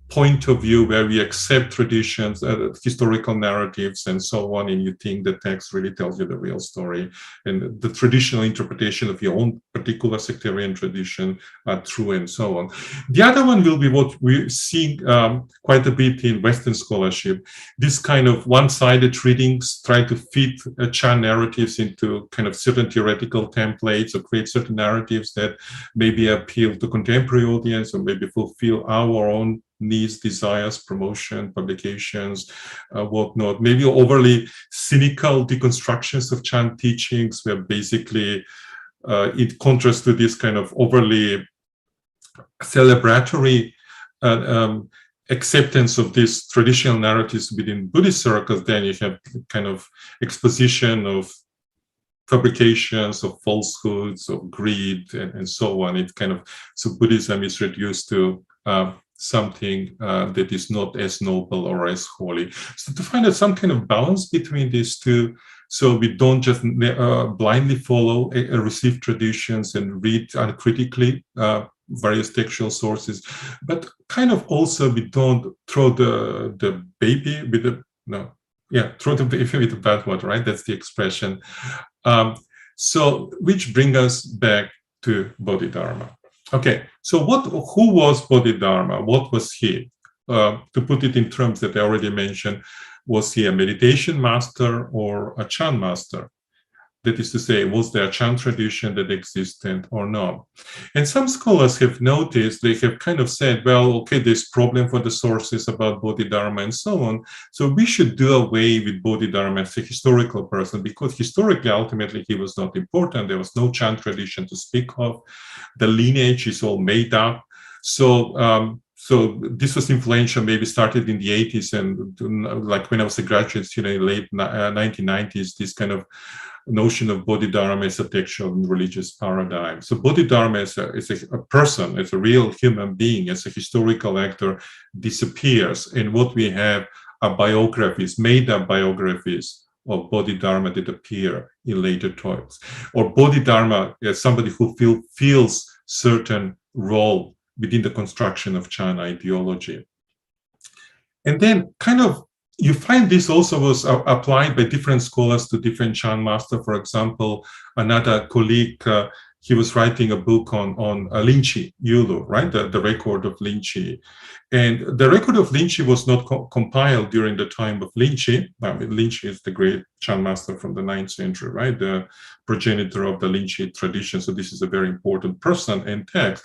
point of view where we accept traditions, historical narratives, and so on, and you think the text really tells you the real story, and the traditional interpretation of your own particular sectarian tradition are true, and so on. The other one will be what we see quite a bit in Western scholarship. This kind of one-sided readings try to fit Chan narratives into kind of certain theoretical templates, or create certain narratives that maybe appeal to contemporary audience, or maybe fulfill our own needs, desires, promotion, publications, whatnot. Maybe overly cynical deconstructions of Chan teachings, where basically in contrast to this kind of overly celebratory acceptance of these traditional narratives within Buddhist circles, then you have kind of exposition of fabrications, of falsehoods, of greed, and so on. It kind of, so Buddhism is reduced to something that is not as noble or as holy. So to find out some kind of balance between these two, so we don't just blindly follow received traditions and read uncritically various textual sources, but kind of also we don't throw the baby with the, no, yeah, throw the baby with the bathwater, right? That's the expression. So which brings us back to Bodhidharma. Okay, so who was Bodhidharma? What was he? To put it in terms that I already mentioned, was he a meditation master or a Chan master? That is to say, was there a Chan tradition that existed or not? And some scholars have noticed, they have kind of said, well, okay, there's problem for the sources about Bodhidharma and so on, so we should do away with Bodhidharma as a historical person, because historically, ultimately, he was not important. There was no Chan tradition to speak of. The lineage is all made up. So this was influential, maybe started in the 80s, and like when I was a graduate student in late 1990s, this kind of notion of Bodhidharma as a textual and religious paradigm. So Bodhidharma as a person, as a real human being, as a historical actor, disappears. And what we have are biographies, made-up biographies of Bodhidharma that appear in later talks. Or Bodhidharma as somebody who feels certain role within the construction of Chan ideology. And then kind of you find this also was applied by different scholars to different Chan masters. For example, another colleague he was writing a book on Linchi Yulu, right? The record of Linchi. And the record of Linchi was not compiled during the time of Linchi. I mean, Linchi is the great Chan master from the 9th century, right? The progenitor of the Linchi tradition. So this is a very important person and text.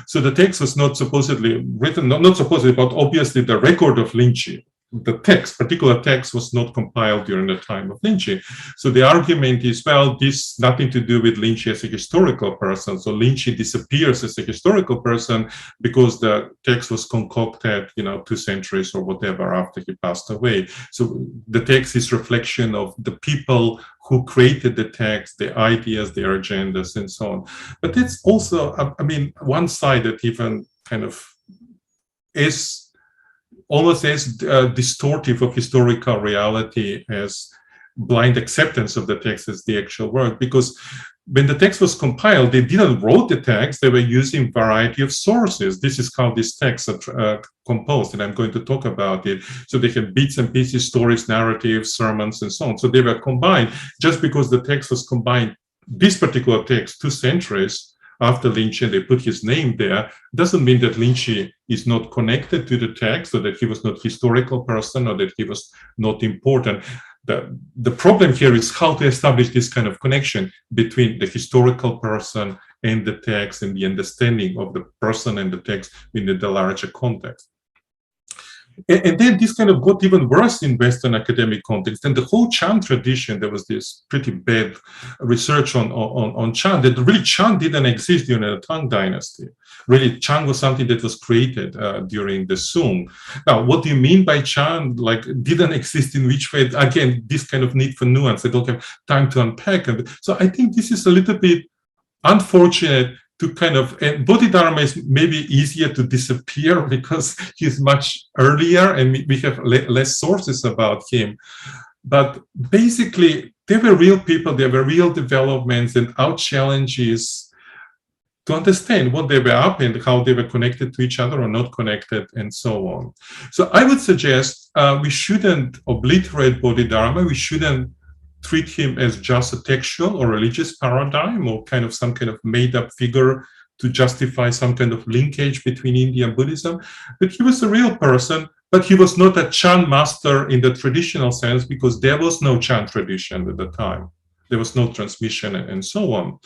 So the text was not supposedly written, not supposedly, but obviously the record of Linchi, the text, particular text, was not compiled during the time of Linchi. So the argument is, well, this nothing to do with Linchi as a historical person. So Linchi disappears as a historical person because the text was concocted, 2 centuries or whatever after he passed away. So the text is reflection of the people who created the text, their ideas, their agendas, and so on. But it's also, one side that even kind of is almost as distortive of historical reality as blind acceptance of the text as the actual work, because when the text was compiled, they didn't wrote the text, they were using variety of sources. This is how these texts are composed, and I'm going to talk about it. So they have bits and pieces, stories, narratives, sermons, and so on. So they were combined. Just because the text was combined, this particular text, 2 centuries after Linchi, they put his name there, doesn't mean that Linchi is not connected to the text, or that he was not a historical person, or that he was not important. The problem here is how to establish this kind of connection between the historical person and the text, and the understanding of the person and the text in the larger context. And then this kind of got even worse in Western academic context. And the whole Chan tradition, there was this pretty bad research on Chan, that really Chan didn't exist during the Tang dynasty. Really, Chan was something that was created during the Sung. Now, what do you mean by Chan? Like, didn't exist in which way? Again, this kind of need for nuance, I don't have time to unpack. And so I think this is a little bit unfortunate to kind of, and Bodhidharma is maybe easier to disappear because he's much earlier and we have less sources about him. But basically, they were real people, there were real developments, and our challenge is to understand what they were up and how they were connected to each other or not connected, and so on. So I would suggest we shouldn't obliterate Bodhidharma, we shouldn't treat him as just a textual or religious paradigm, or kind of some kind of made-up figure to justify some kind of linkage between India and Buddhism. But he was a real person, but he was not a Chan master in the traditional sense, because there was no Chan tradition at the time. There was no transmission and so on.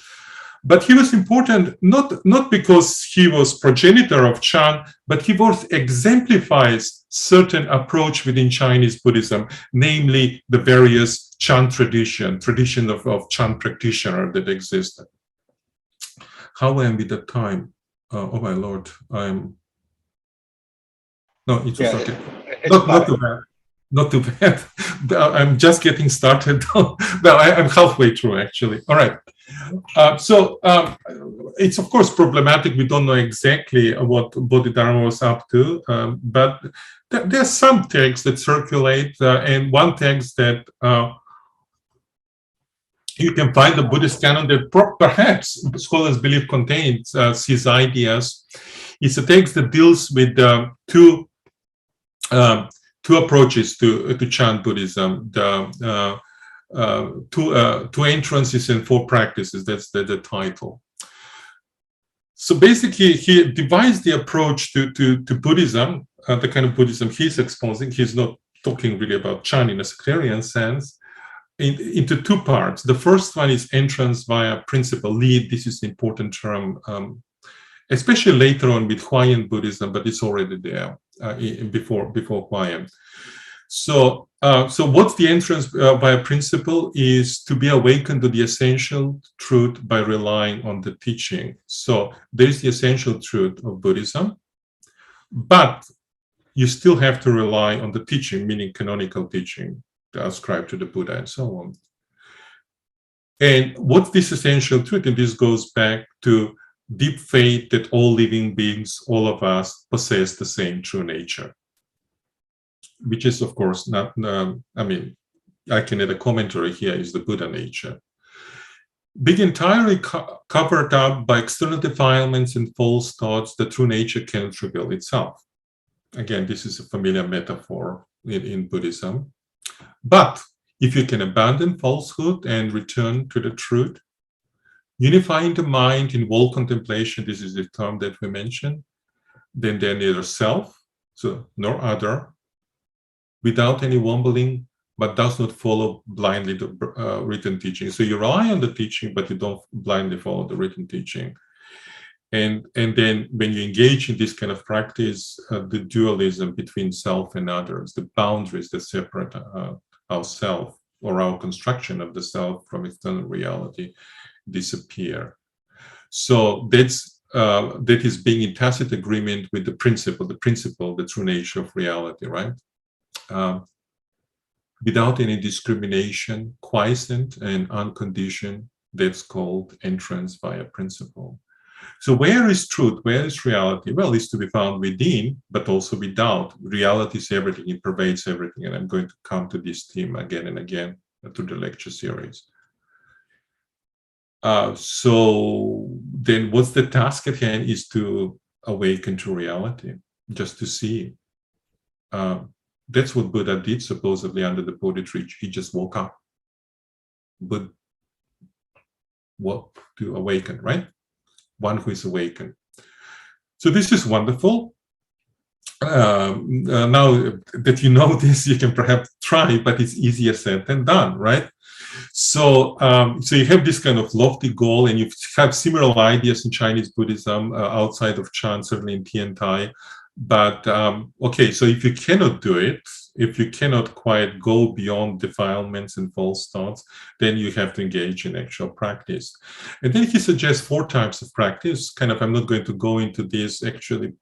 But he was important not because he was progenitor of Chan, but he was exemplifies certain approach within Chinese Buddhism, namely the various Chan tradition of Chan practitioner that existed. How am I with the time? Oh my Lord, no, it's okay. Not too bad. Not too bad. I'm just getting started. No, I'm halfway through, actually. All right. So it's, of course, problematic. We don't know exactly what Bodhidharma was up to, but there's some texts that circulate, and one text that you can find the Buddhist canon that perhaps scholars believe contains his ideas. It's a text that deals with two approaches to Chan Buddhism, two entrances and 4 practices. That's the title. So basically, he divides the approach to Buddhism, the kind of Buddhism he's exposing. He's not talking really about Chan in a sectarian sense, into 2 parts. The first one is entrance via principle, lead. This is an important term, especially later on with Huayan Buddhism, but it's already there before Huayan. So what's the entrance via principle is to be awakened to the essential truth by relying on the teaching. So there's the essential truth of Buddhism, but you still have to rely on the teaching, meaning canonical teaching, ascribed to the Buddha and so on. And what's this essential truth? And this goes back to deep faith that all living beings, all of us, possess the same true nature, which is, of course, not, I can add a commentary here, is the Buddha nature. Being entirely covered up by external defilements and false thoughts, the true nature cannot reveal itself. Again, this is a familiar metaphor in Buddhism. But if you can abandon falsehood and return to the truth, Unifying the mind in whole contemplation, this is the term that we mentioned. Then they're neither self, so nor other, without any wobbling, but does not follow blindly the written teaching. So you rely on the teaching, but you don't blindly follow the written teaching. And then when you engage in this kind of practice, the dualism between self and others, the boundaries that separate our self or our construction of the self from external reality disappear. So that is being in tacit agreement with the principle, the true nature of reality, right? Without any discrimination, quiescent and unconditioned, that's called entrance via principle. So where is truth? Where is reality? Well, it's to be found within, but also without. Reality is everything, it pervades everything. And I'm going to come to this theme again and again through the lecture series. So then what's the task at hand is to awaken to reality, just to see. That's what Buddha did supposedly under the Bodhi tree. He just woke up. But what to awaken, right? One who is awakened. So this is wonderful. Now that you know this, you can perhaps try, but it's easier said than done, right? So, so you have this kind of lofty goal, and you have similar ideas in Chinese Buddhism outside of Chan, certainly in Tiantai. But okay, so if you cannot do it, if you cannot quite go beyond defilements and false thoughts, then you have to engage in actual practice. And then he suggests 4 types of practice. Kind of, I'm not going to go into this. Actually,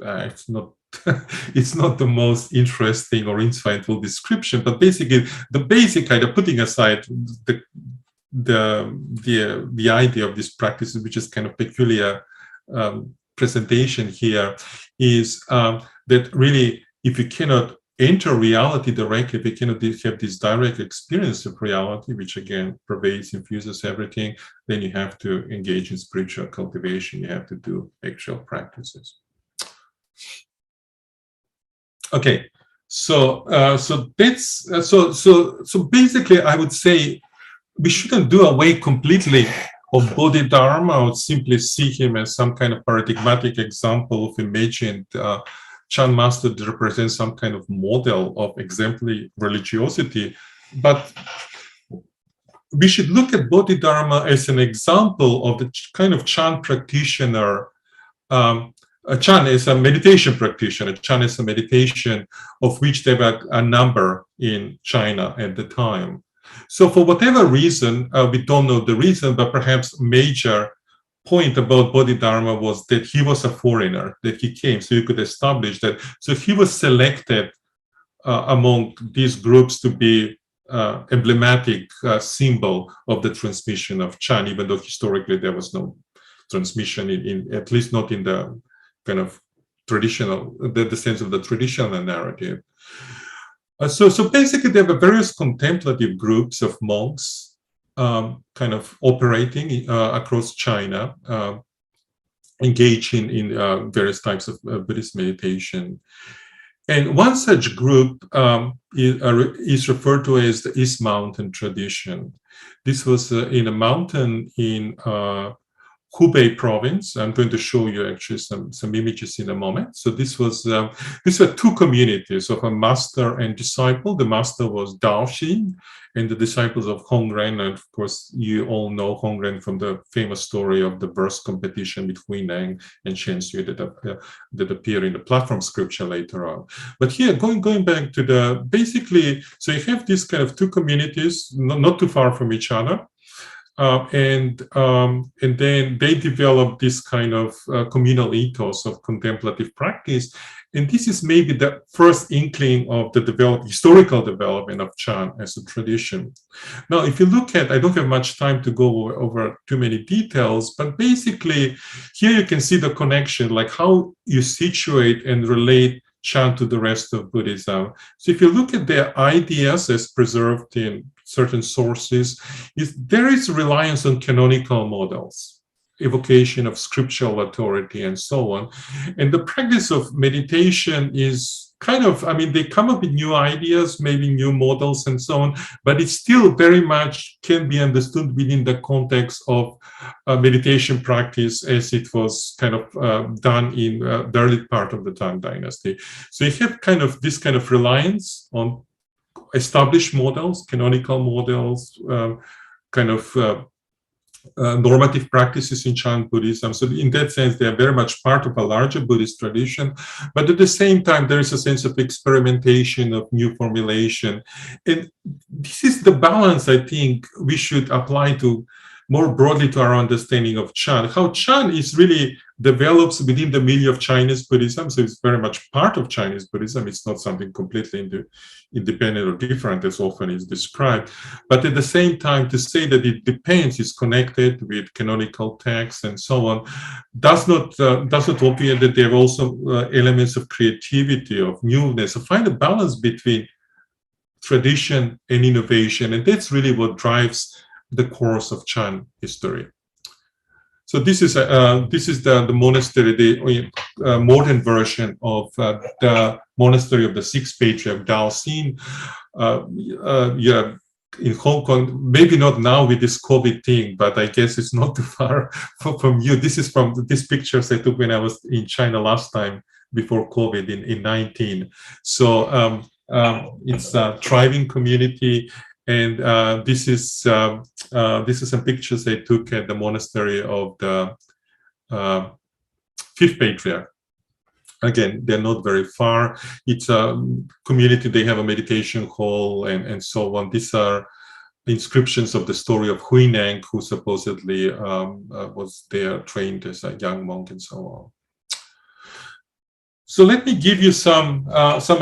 it's not it's not the most interesting or insightful description, but basically the basic kind of putting aside the idea of this practice, which is kind of peculiar presentation here, is that really, if you cannot enter reality directly, if you cannot have this direct experience of reality, which again pervades, infuses everything, then you have to engage in spiritual cultivation. You have to do actual practices. Okay, so that's so basically, I would say we shouldn't do away completely of Bodhidharma or simply see him as some kind of paradigmatic example of imagined Chan master that represents some kind of model of exemplary religiosity, but we should look at Bodhidharma as an example of the kind of Chan practitioner. Chan is a meditation practitioner. Chan is a meditation of which there were a number in China at the time. So for whatever reason, we don't know the reason, but perhaps major point about Bodhidharma was that he was a foreigner, that he came, so you could establish that. So he was selected among these groups to be emblematic symbol of the transmission of Chan, even though historically there was no transmission, in at least not in the kind of traditional, the sense of the traditional narrative. So basically there were various contemplative groups of monks kind of operating across China, engaging in various types of Buddhist meditation. And one such group is referred to as the East Mountain tradition. This was in a mountain in Hubei province. I'm going to show you actually some images in a moment. So these were 2 communities of a master and disciple. The master was Daoxin, and the disciples of Hongren. And of course, you all know Hongren from the famous story of the verse competition between Huineng and Shenxue that appear in the platform scripture later on. But here, going back to the basically, so you have these kind of 2 communities, not too far from each other. And then they develop this kind of communal ethos of contemplative practice. And this is maybe the first inkling of the historical development of Chan as a tradition. Now, if you look at, I don't have much time to go over too many details, but basically here you can see the connection, like how you situate and relate Chan to the rest of Buddhism. So if you look at their ideas as preserved in certain sources, there is reliance on canonical models. evocation of scriptural authority and so on. And the practice of meditation is kind of, I mean, they come up with new ideas, maybe new models and so on, but it still very much can be understood within the context of meditation practice as it was kind of done in the early part of the Tang Dynasty. So you have kind of this kind of reliance on established models, canonical models, kind of normative practices in Chan Buddhism. So in that sense, they are very much part of a larger Buddhist tradition. But at the same time, there is a sense of experimentation, of new formulation. And this is the balance I think we should apply to more broadly to our understanding of Chan. How Chan is really develops within the milieu of Chinese Buddhism. So it's very much part of Chinese Buddhism. It's not something completely independent or different as often is described. But at the same time, to say that it depends, is connected with canonical texts and so on, does not obviate that there are also elements of creativity, of newness, of find a balance between tradition and innovation. And that's really what drives the course of Chan history. So this is the monastery, the modern version of the monastery of the sixth patriarch Dao Xin. Yeah, in Hong Kong, maybe not now with this COVID thing, but I guess it's not too far from you. This is from these pictures I took when I was in China last time before COVID in 19. So it's a thriving community. And this is some pictures I took at the monastery of the fifth patriarch. Again, they're not very far. It's a community. They have a meditation hall and so on. These are inscriptions of the story of Huineng, who supposedly was there trained as a young monk and so on. So let me give you some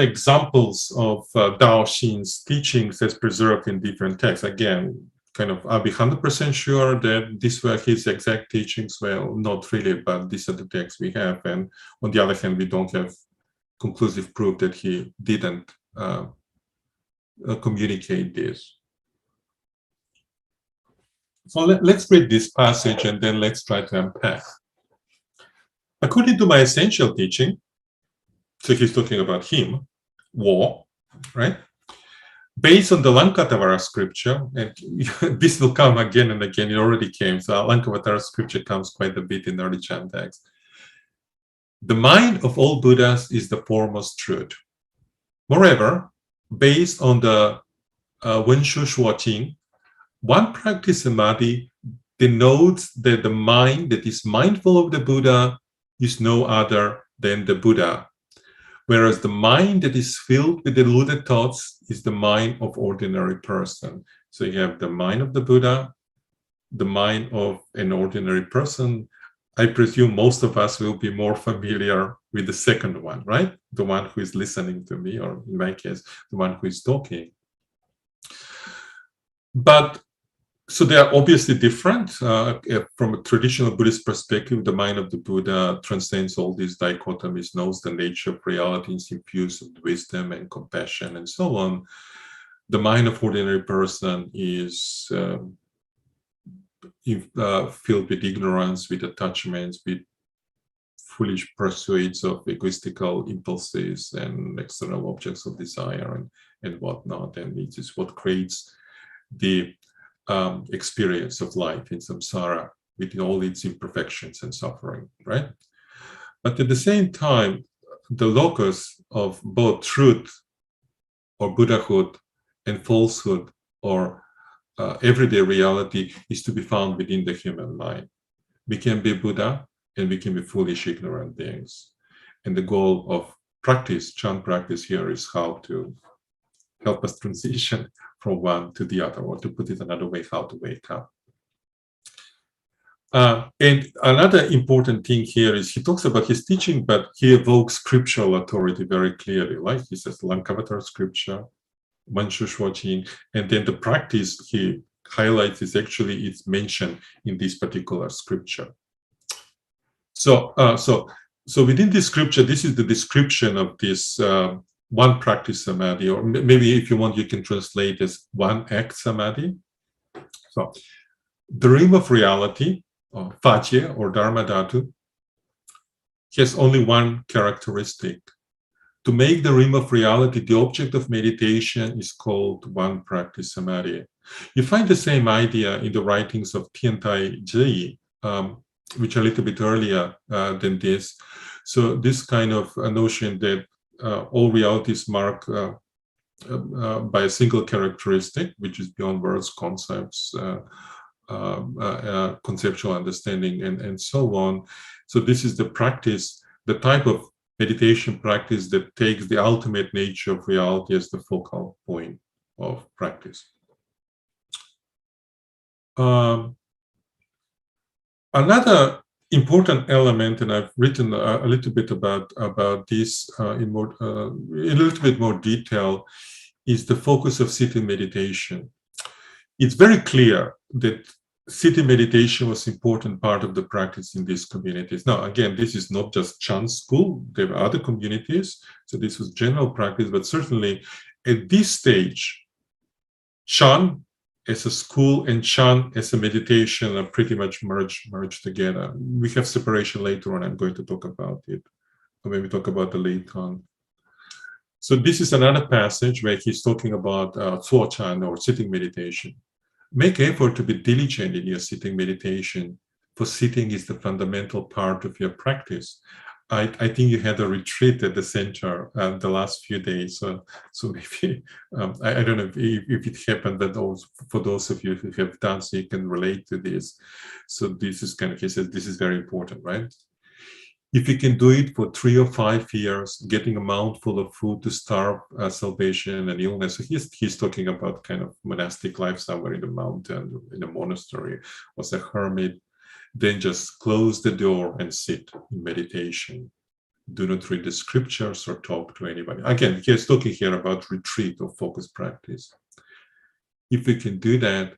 examples of Dao Xin's teachings as preserved in different texts. Again, kind of, I'll be 100% sure that these were his exact teachings. Well, not really, but these are the texts we have. And on the other hand, we don't have conclusive proof that he didn't communicate this. So let's read this passage and then let's try to unpack. According to my essential teaching, so he's talking about him, war, right? Based on the Lankavatara scripture, and this will come again and again, it already came, so Lankavatara scripture comes quite a bit in early Chan text. The mind of all Buddhas is the foremost truth. Moreover, based on the Wenshu Shuoqing, one practice samadhi denotes that the mind that is mindful of the Buddha is no other than the Buddha, whereas the mind that is filled with deluded thoughts is the mind of ordinary person. So you have the mind of the Buddha, the mind of an ordinary person. I presume most of us will be more familiar with the second one, right? The one who is listening to me, or in my case, the one who is talking. But so they are obviously different. From a traditional Buddhist perspective, the mind of the Buddha transcends all these dichotomies, knows the nature of reality, is infused with wisdom and compassion and so on. The mind of ordinary person is filled with ignorance, with attachments, with foolish pursuits of egoistical impulses and external objects of desire and whatnot. And it is what creates the experience of life in samsara with all its imperfections and suffering, right? But at the same time, the locus of both truth or Buddhahood and falsehood or everyday reality is to be found within the human mind. We can be Buddha and we can be foolish, ignorant beings. And the goal of practice, Chan practice here, is how to help us transition from one to the other, or to put it another way, how to wake up. And another important thing here is he talks about his teaching, but he evokes scriptural authority very clearly. Like he says, Lankavatara scripture, Wenshu Shuoqing, and then the practice he highlights is actually it's mentioned in this particular scripture. So within this scripture, this is the description of this one practice samadhi, or maybe if you want, you can translate as one act samadhi. So the realm of reality Fajie or Dharma Dhatu, has only one characteristic. To make the realm of reality the object of meditation is called one practice samadhi. You find the same idea in the writings of Tiantai Zhi, which are a little bit earlier than this. So this kind of notion that all reality is marked by a single characteristic, which is beyond words, concepts, conceptual understanding, and so on. So this is the practice, the type of meditation practice that takes the ultimate nature of reality as the focal point of practice. Another important element, and I've written a little bit about this in a little bit more detail, is the focus of sitting meditation. It's very clear that sitting meditation was an important part of the practice in these communities. Now, again, this is not just Chan school. There are other communities, so this was general practice, but certainly at this stage, Chan as a school and Chan as a meditation are pretty much merged together. We have separation later on. I'm going to talk about it when we talk about the later on. So this is another passage where he's talking about Tsuo Chan or sitting meditation. Make effort to be diligent in your sitting meditation, for sitting is the fundamental part of your practice. I think you had a retreat at the center the last few days, so maybe I don't know if it happened, but also for those of you who have done, so you can relate to this. So this is kind of, he says, this is very important, right? If you can do it for 3 or 5 years, getting a mouthful of food to starve salvation and illness. So he's talking about kind of monastic life somewhere in the mountain, in a monastery, as a hermit. Then just close the door and sit in meditation. Do not read the scriptures or talk to anybody. Again, he's talking here about retreat or focus practice. If you can do that,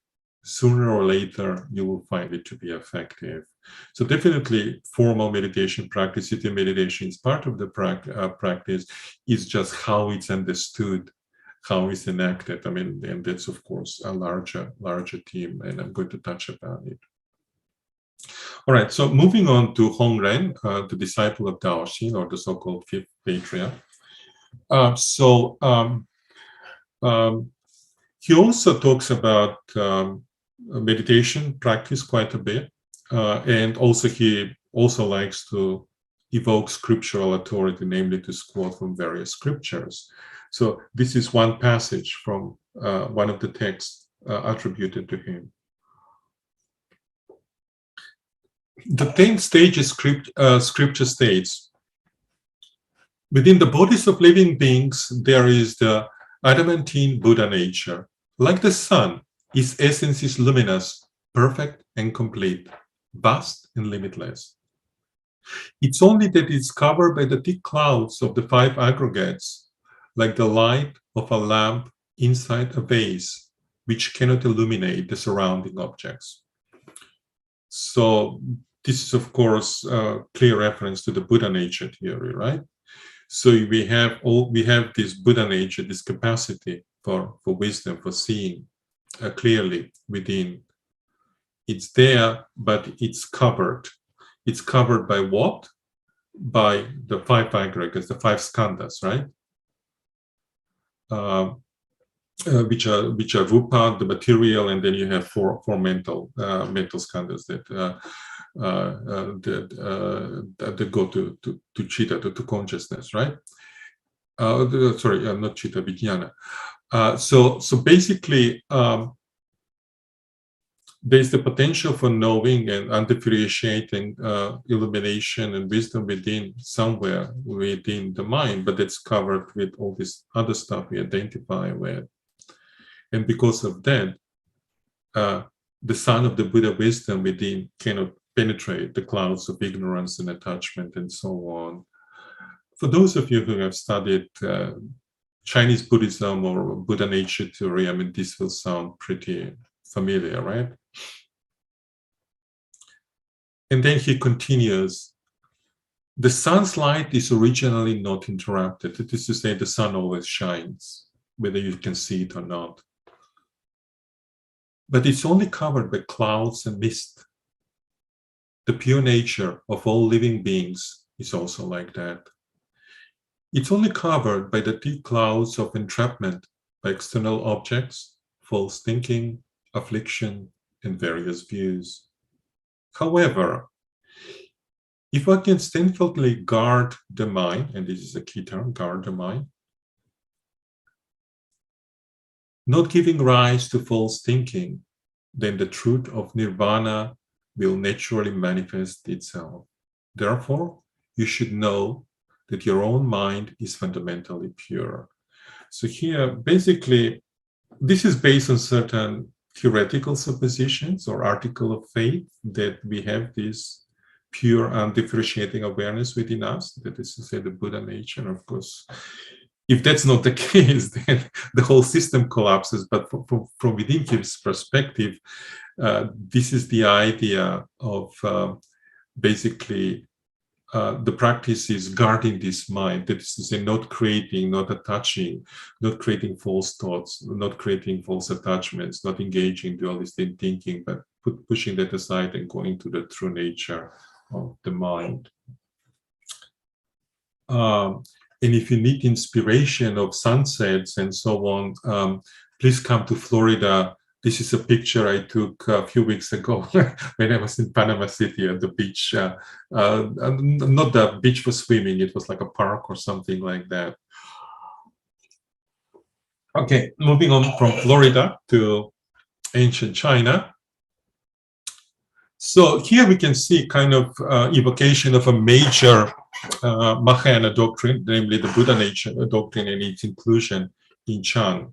sooner or later, you will find it to be effective. So definitely formal meditation practice, sitting meditation is part of the practice. It's just how it's understood, how it's enacted. I mean, and that's of course a larger theme, and I'm going to touch upon it. All right, so moving on to Hongren, the disciple of Daoxin, or the so-called fifth patriarch. He also talks about meditation practice quite a bit, and also he also likes to evoke scriptural authority, namely to quote from various scriptures. So this is one passage from one of the texts attributed to him. The 10th stage of scripture states, within the bodies of living beings, there is the adamantine Buddha nature. Like the sun, its essence is luminous, perfect and complete, vast and limitless. It's only that it's covered by the thick clouds of the 5 aggregates, like the light of a lamp inside a vase, which cannot illuminate the surrounding objects. So this is, of course, a clear reference to the Buddha nature theory, right? So we have this Buddha nature, this capacity for wisdom, for seeing clearly within. It's there, but it's covered. It's covered by what? By the 5 aggregates, the 5 skandhas, right? Which are rupa, the material, and then you have four mental skandhas that go to chitta, to consciousness, right? Sorry, not chitta, vijnana. So basically, there's the potential for knowing and undifferentiating illumination and wisdom within, somewhere within the mind, but it's covered with all this other stuff we identify with. And because of that, the sun of the Buddha wisdom within cannot penetrate the clouds of ignorance and attachment and so on. For those of you who have studied Chinese Buddhism or Buddha nature theory, I mean, this will sound pretty familiar, right? And then he continues, the sun's light is originally not interrupted. That is to say, the sun always shines, whether you can see it or not. But it's only covered by clouds and mist. The pure nature of all living beings is also like that. It's only covered by the thick clouds of entrapment by external objects, false thinking, affliction, and various views. However, if one can steadfastly guard the mind, and this is a key term, guard the mind, not giving rise to false thinking, then the truth of nirvana will naturally manifest itself. Therefore, you should know that your own mind is fundamentally pure. So here, basically, this is based on certain theoretical suppositions or article of faith that we have this pure undifferentiating awareness within us, that is to say the Buddha nature. Of course, if that's not the case, then the whole system collapses. But from within his perspective, this is the idea of basically the practice is guarding this mind, that is to say, not creating, not attaching, not creating false thoughts, not creating false attachments, not engaging dualistic thinking, but pushing that aside and going to the true nature of the mind. And if you need inspiration of sunsets and so on, please come to Florida. This is a picture I took a few weeks ago when I was in Panama City at the beach. Not the beach for swimming, it was like a park or something like that. Okay, moving on from Florida to ancient China. So here we can see kind of evocation of a major Mahayana doctrine, namely the Buddha nature doctrine and its inclusion in Chan.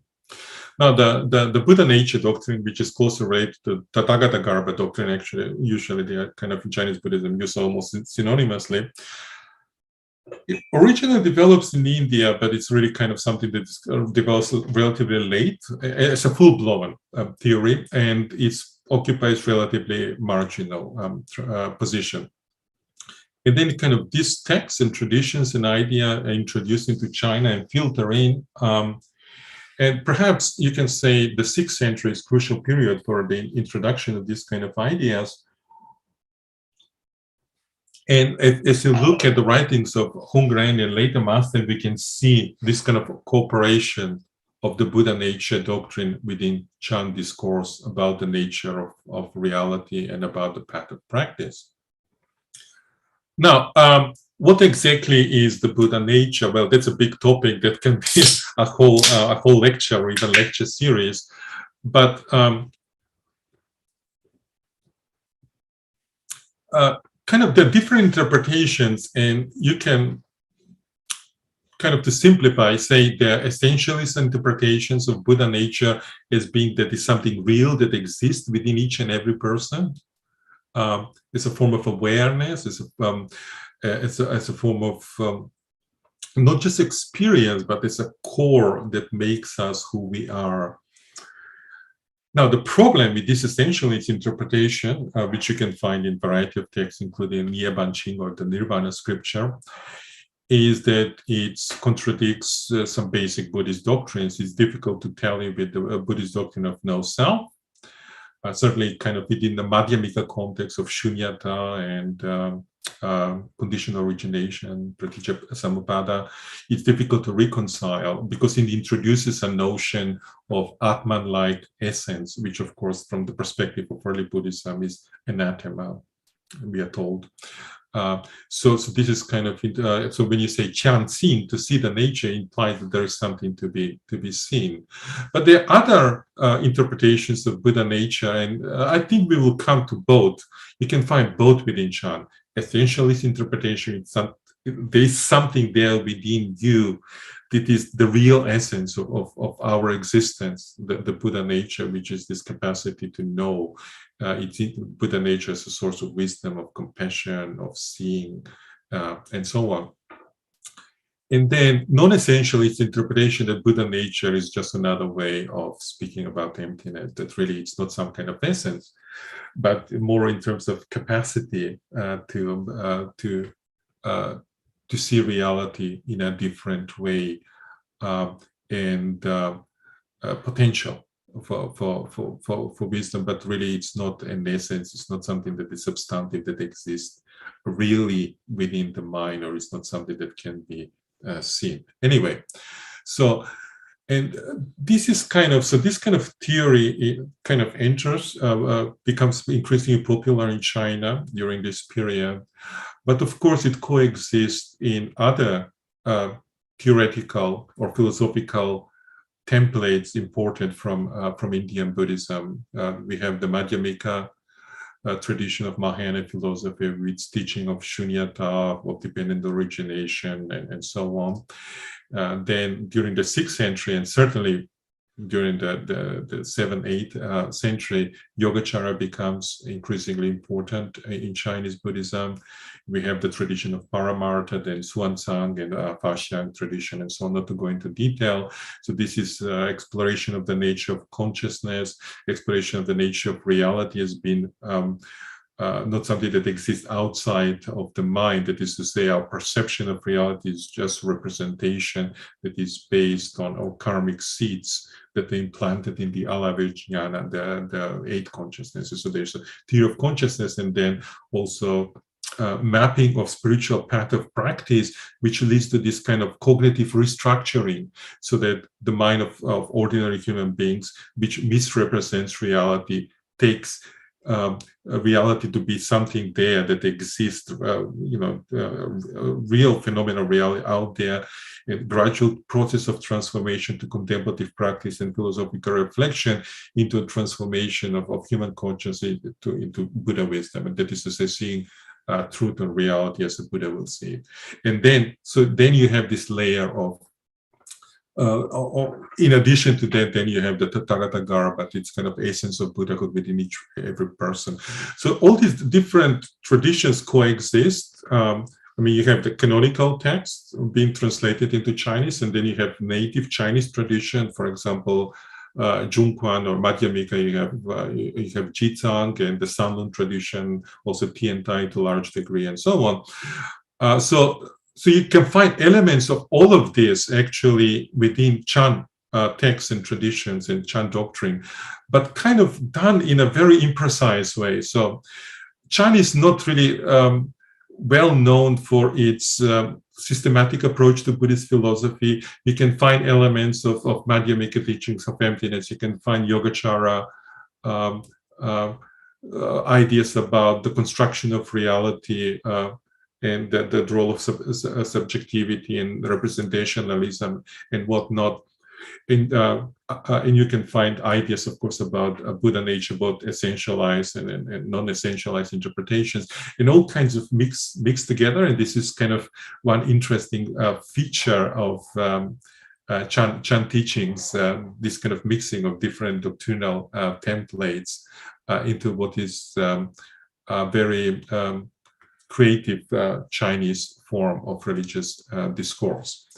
Now, the Buddha nature doctrine, which is closely related to Tathagata Garbha doctrine, actually, usually they are kind of in Chinese Buddhism used almost synonymously. It originally develops in India, but it's really kind of something that develops relatively late. It's a full-blown theory, and it occupies relatively marginal position. And then kind of these texts and traditions and ideas are introduced into China and filter in. And perhaps you can say the 6th century is a crucial period for the introduction of these kind of ideas. And as you look at the writings of Hongren and later masters, we can see this kind of cooperation of the Buddha nature doctrine within Chan discourse about the nature of reality and about the path of practice. Now, what exactly is the Buddha nature? Well, that's a big topic that can be a whole lecture or even lecture series. But kind of the different interpretations, and you can kind of, to simplify, say the essentialist interpretations of Buddha nature as being that is something real that exists within each and every person. It's a form of awareness. It's a form of not just experience, but it's a core that makes us who we are. Now, the problem with this essentialist interpretation, which you can find in a variety of texts, including Nie Ban Ching or the Nirvana scripture, is that it contradicts some basic Buddhist doctrines. It's difficult to tell you with the Buddhist doctrine of no self. Certainly kind of within the Madhyamika context of shunyata and conditional origination, pratitya samuppada, it's difficult to reconcile because it introduces a notion of Atman-like essence, which of course from the perspective of early Buddhism is anathema, we are told. So this is kind of, so when you say Chan seen, to see the nature implies that there is something to be seen. But there are other interpretations of Buddha nature, and I think we will come to both. You can find both within Chan. Essentialist interpretation, there is something there within you that is the real essence of our existence, the Buddha nature, which is this capacity to know. Buddha nature is a source of wisdom, of compassion, of seeing, and so on. And then non-essentialist interpretation that Buddha nature is just another way of speaking about emptiness, that really it's not some kind of essence, but more in terms of capacity to see reality in a different way, and potential. for wisdom, but really it's not an essence, it's not something that is substantive, that exists really within the mind, or it's not something that can be seen. Anyway, so, and this is kind of, so this kind of theory, it kind of enters, becomes increasingly popular in China during this period. But of course, it coexists in other theoretical or philosophical templates imported from Indian Buddhism. We have the Madhyamika tradition of Mahayana philosophy with its teaching of shunyata, of dependent origination, and so on. Then during the 6th century, and certainly during the 7th, 8th century, Yogacara becomes increasingly important in Chinese Buddhism. We have the tradition of Paramartha, then Xuanzang and Faxiang tradition, and so on, not to go into detail. So this is exploration of the nature of consciousness, exploration of the nature of reality has been not something that exists outside of the mind. That is to say, our perception of reality is just representation that is based on our karmic seeds that they implanted in the Alavijnana, the 8 consciousnesses. So there's a theory of consciousness, and then also mapping of spiritual path of practice, which leads to this kind of cognitive restructuring, so that the mind of ordinary human beings, which misrepresents reality, takes reality to be something there that exists, real phenomena reality out there, a gradual process of transformation to contemplative practice and philosophical reflection into a transformation of human consciousness into Buddha wisdom, and that is to say, seeing truth and reality as a Buddha will see it. And then, so then you have this layer of in addition to that, then you have the Tathagata Garbha, it's kind of essence of Buddhahood within every person. So all these different traditions coexist. I mean, you have the canonical text being translated into Chinese, and then you have native Chinese tradition, for example, Zhongguan or Madhyamika, you have Jizang and the Sanlun tradition, also Tiantai to a large degree, and so on. So you can find elements of all of this actually within Chan texts and traditions and Chan doctrine, but kind of done in a very imprecise way. So Chan is not really well known for its systematic approach to Buddhist philosophy. You can find elements of Madhyamika teachings of emptiness. You can find Yogacara ideas about the construction of reality, and the role of subjectivity and representationalism and whatnot. And you can find ideas, of course, about Buddha nature, both essentialized and non-essentialized interpretations, and all kinds of mixed together. And this is kind of one interesting feature of Chan teachings, this kind of mixing of different doctrinal templates into what is very creative Chinese form of religious discourse.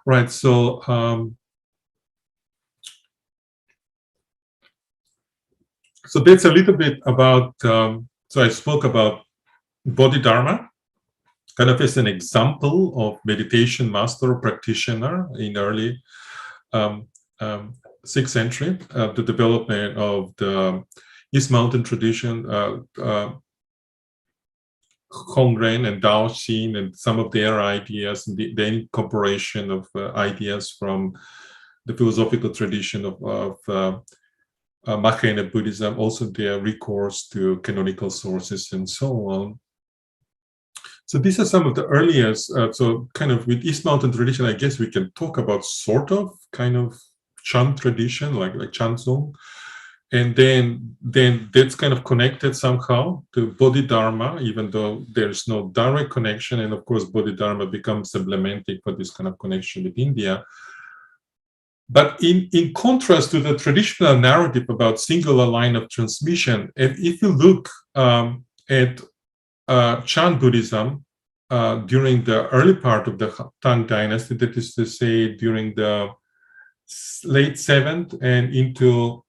Right, so so that's a little bit about, so I spoke about Bodhidharma, kind of as an example of meditation master or practitioner in early 6th century, the development of the East Mountain tradition, Hongren and Dao Xin and some of their ideas, and the incorporation of ideas from the philosophical tradition of Mahayana Buddhism, also their recourse to canonical sources and so on. So these are some of the earliest, so kind of with East Mountain tradition, I guess we can talk about sort of kind of Chan tradition, like Chanzong. And then that's kind of connected somehow to Bodhidharma, even though there's no direct connection. And of course, Bodhidharma becomes emblematic for this kind of connection with India. But in contrast to the traditional narrative about singular line of transmission, if you look at Chan Buddhism during the early part of the Tang Dynasty, that is to say, during the late 7th and into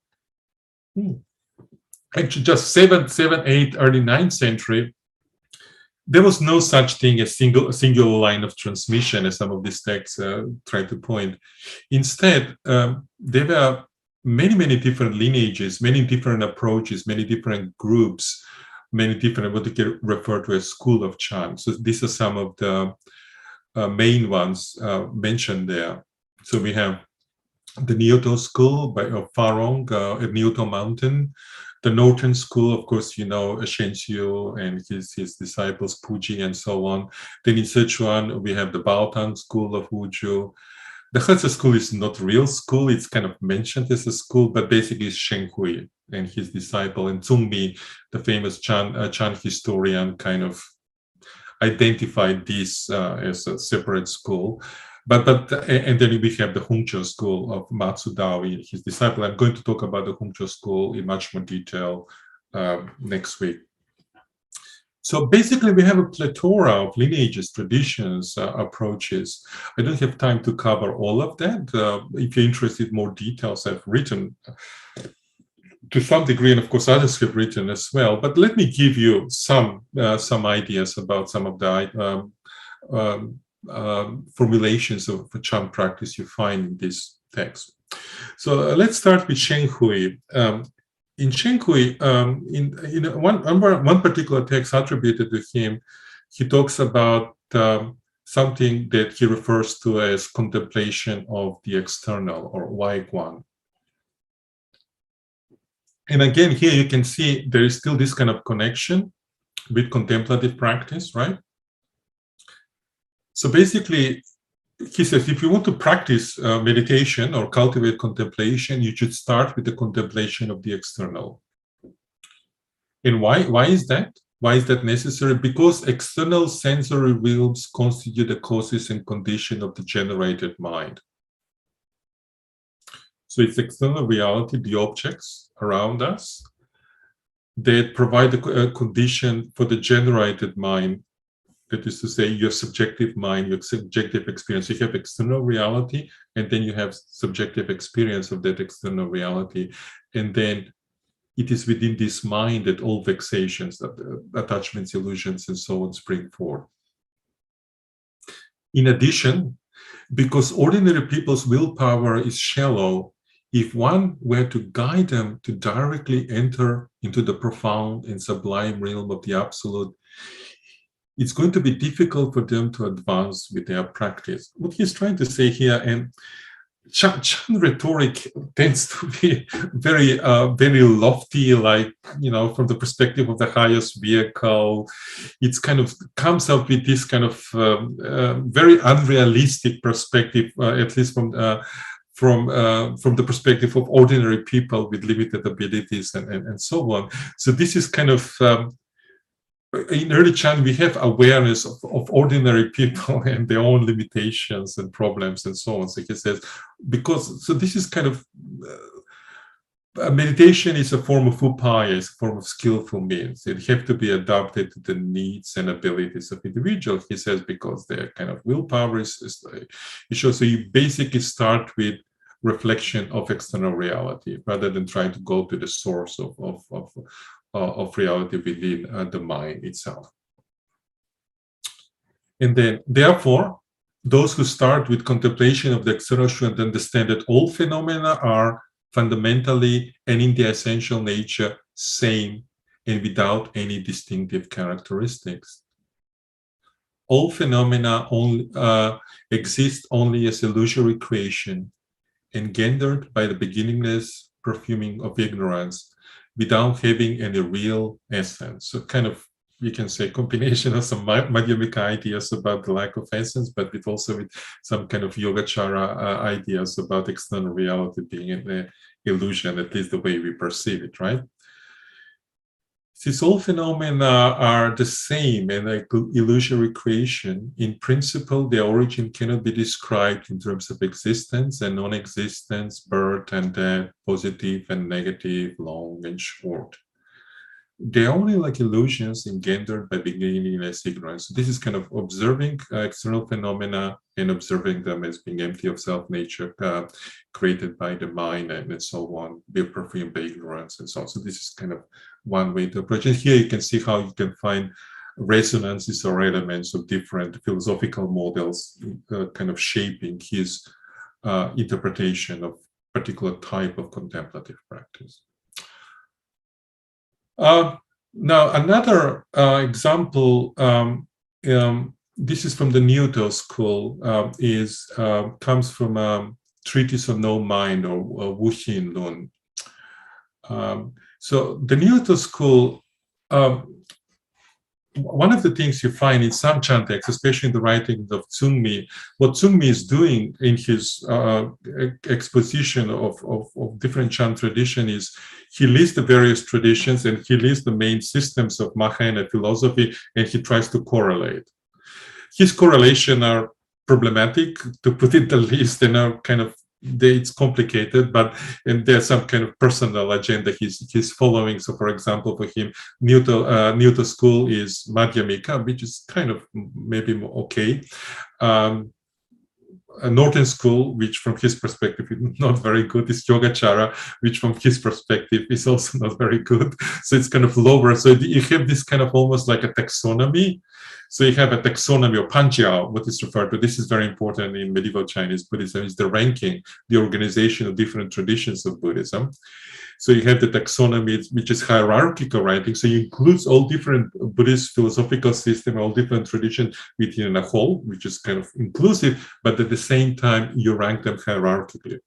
actually just 7th, 8th, early 9th century, there was no such thing as a singular line of transmission, as some of these texts try to point. Instead, there were many different lineages, many different approaches, many different groups, many different what you can refer to as school of Chan. So these are some of the main ones mentioned there. So we have the Nyoto school by Farong at Nyoto Mountain. The Northern school, of course, you know, Shenxiu and his disciples, Puji, and so on. Then in Sichuan, we have the Baotang school of Wuzhou. The Hezi school is not real school. It's kind of mentioned as a school, but basically it's Shen Hui and his disciple. And Zongmi, the famous Chan historian, kind of identified this as a separate school. And then we have the Hongzhou school of Matsudawi, his disciple. I'm going to talk about the Hongzhou school in much more detail next week. So basically, we have a plethora of lineages, traditions, approaches. I don't have time to cover all of that. If you're interested in more details, I've written to some degree, and of course others have written as well. But let me give you some ideas about some of the formulations of Chan practice you find in this text. So let's start with Shen Hui. In Shen Hui, in one particular text attributed to him, he talks about something that he refers to as contemplation of the external, or Wai Guan. And again, here you can see there is still this kind of connection with contemplative practice, right? So basically, he says, if you want to practice meditation or cultivate contemplation, you should start with the contemplation of the external. And why is that? Why is that necessary? Because external sensory realms constitute the causes and condition of the generated mind. So it's external reality, the objects around us, that provide a condition for the generated mind. That is to say, your subjective mind, your subjective experience. You have external reality, and then you have subjective experience of that external reality. And then it is within this mind that all vexations, attachments, illusions, and so on spring forth. In addition, because ordinary people's willpower is shallow, if one were to guide them to directly enter into the profound and sublime realm of the Absolute, it's going to be difficult for them to advance with their practice. What he's trying to say here, and Chan rhetoric tends to be very lofty, like, you know, from the perspective of the highest vehicle. It's kind of comes up with this kind of very unrealistic perspective, at least from the perspective of ordinary people with limited abilities and so on. So this is kind of in early Chan, we have awareness of ordinary people and their own limitations and problems and so on. So he says, so this is kind of, meditation is a form of upaya, it's a form of skillful means. It have to be adapted to the needs and abilities of individuals, he says, because their kind of willpower is shows. So you basically start with reflection of external reality rather than trying to go to the source of reality within the mind itself. And then, therefore, those who start with contemplation of the external should understand that all phenomena are fundamentally and in their essential nature same and without any distinctive characteristics. All phenomena exist only as illusory creation, engendered by the beginningless perfuming of ignorance, without having any real essence. So kind of, you can say, combination of some Madhyamika ideas about the lack of essence, but also with some kind of Yogacara ideas about external reality being an illusion, at least the way we perceive it, right? Since all phenomena are the same and like illusory creation, in principle, their origin cannot be described in terms of existence and non-existence, birth and death, positive and negative, long and short. They're only like illusions engendered by beginningless ignorance. So this is kind of observing external phenomena and observing them as being empty of self-nature, created by the mind and so on, be perfumed by ignorance and so on. So this is kind of one way to approach it. Here you can see how you can find resonances or elements of different philosophical models kind of shaping his interpretation of particular type of contemplative practice. Now, another example, this is from the Newton school, comes from Treatise of No Mind, or Wu Xin Lun. So the Newton school, one of the things you find in some Chan texts, especially in the writings of Tsungmi, what Tsungmi is doing in his exposition of different Chan tradition is he lists the various traditions and he lists the main systems of Mahayana philosophy, and he tries to correlate. His correlation are problematic, to put it the least, and are kind of, it's complicated, and there's some kind of personal agenda he's following. So, for example, for him, Newton school is Madhyamika, which is kind of maybe okay. A Northern school, which from his perspective is not very good, is Yogacara, which from his perspective is also not very good. So it's kind of lower. So you have this kind of almost like a taxonomy. So you have a taxonomy, or panjiao, what is referred to. This is very important in medieval Chinese Buddhism, is the ranking, the organization of different traditions of Buddhism. So you have the taxonomy, which is hierarchical writing. So it includes all different Buddhist philosophical systems, all different traditions within a whole, which is kind of inclusive, but at the same time, you rank them hierarchically.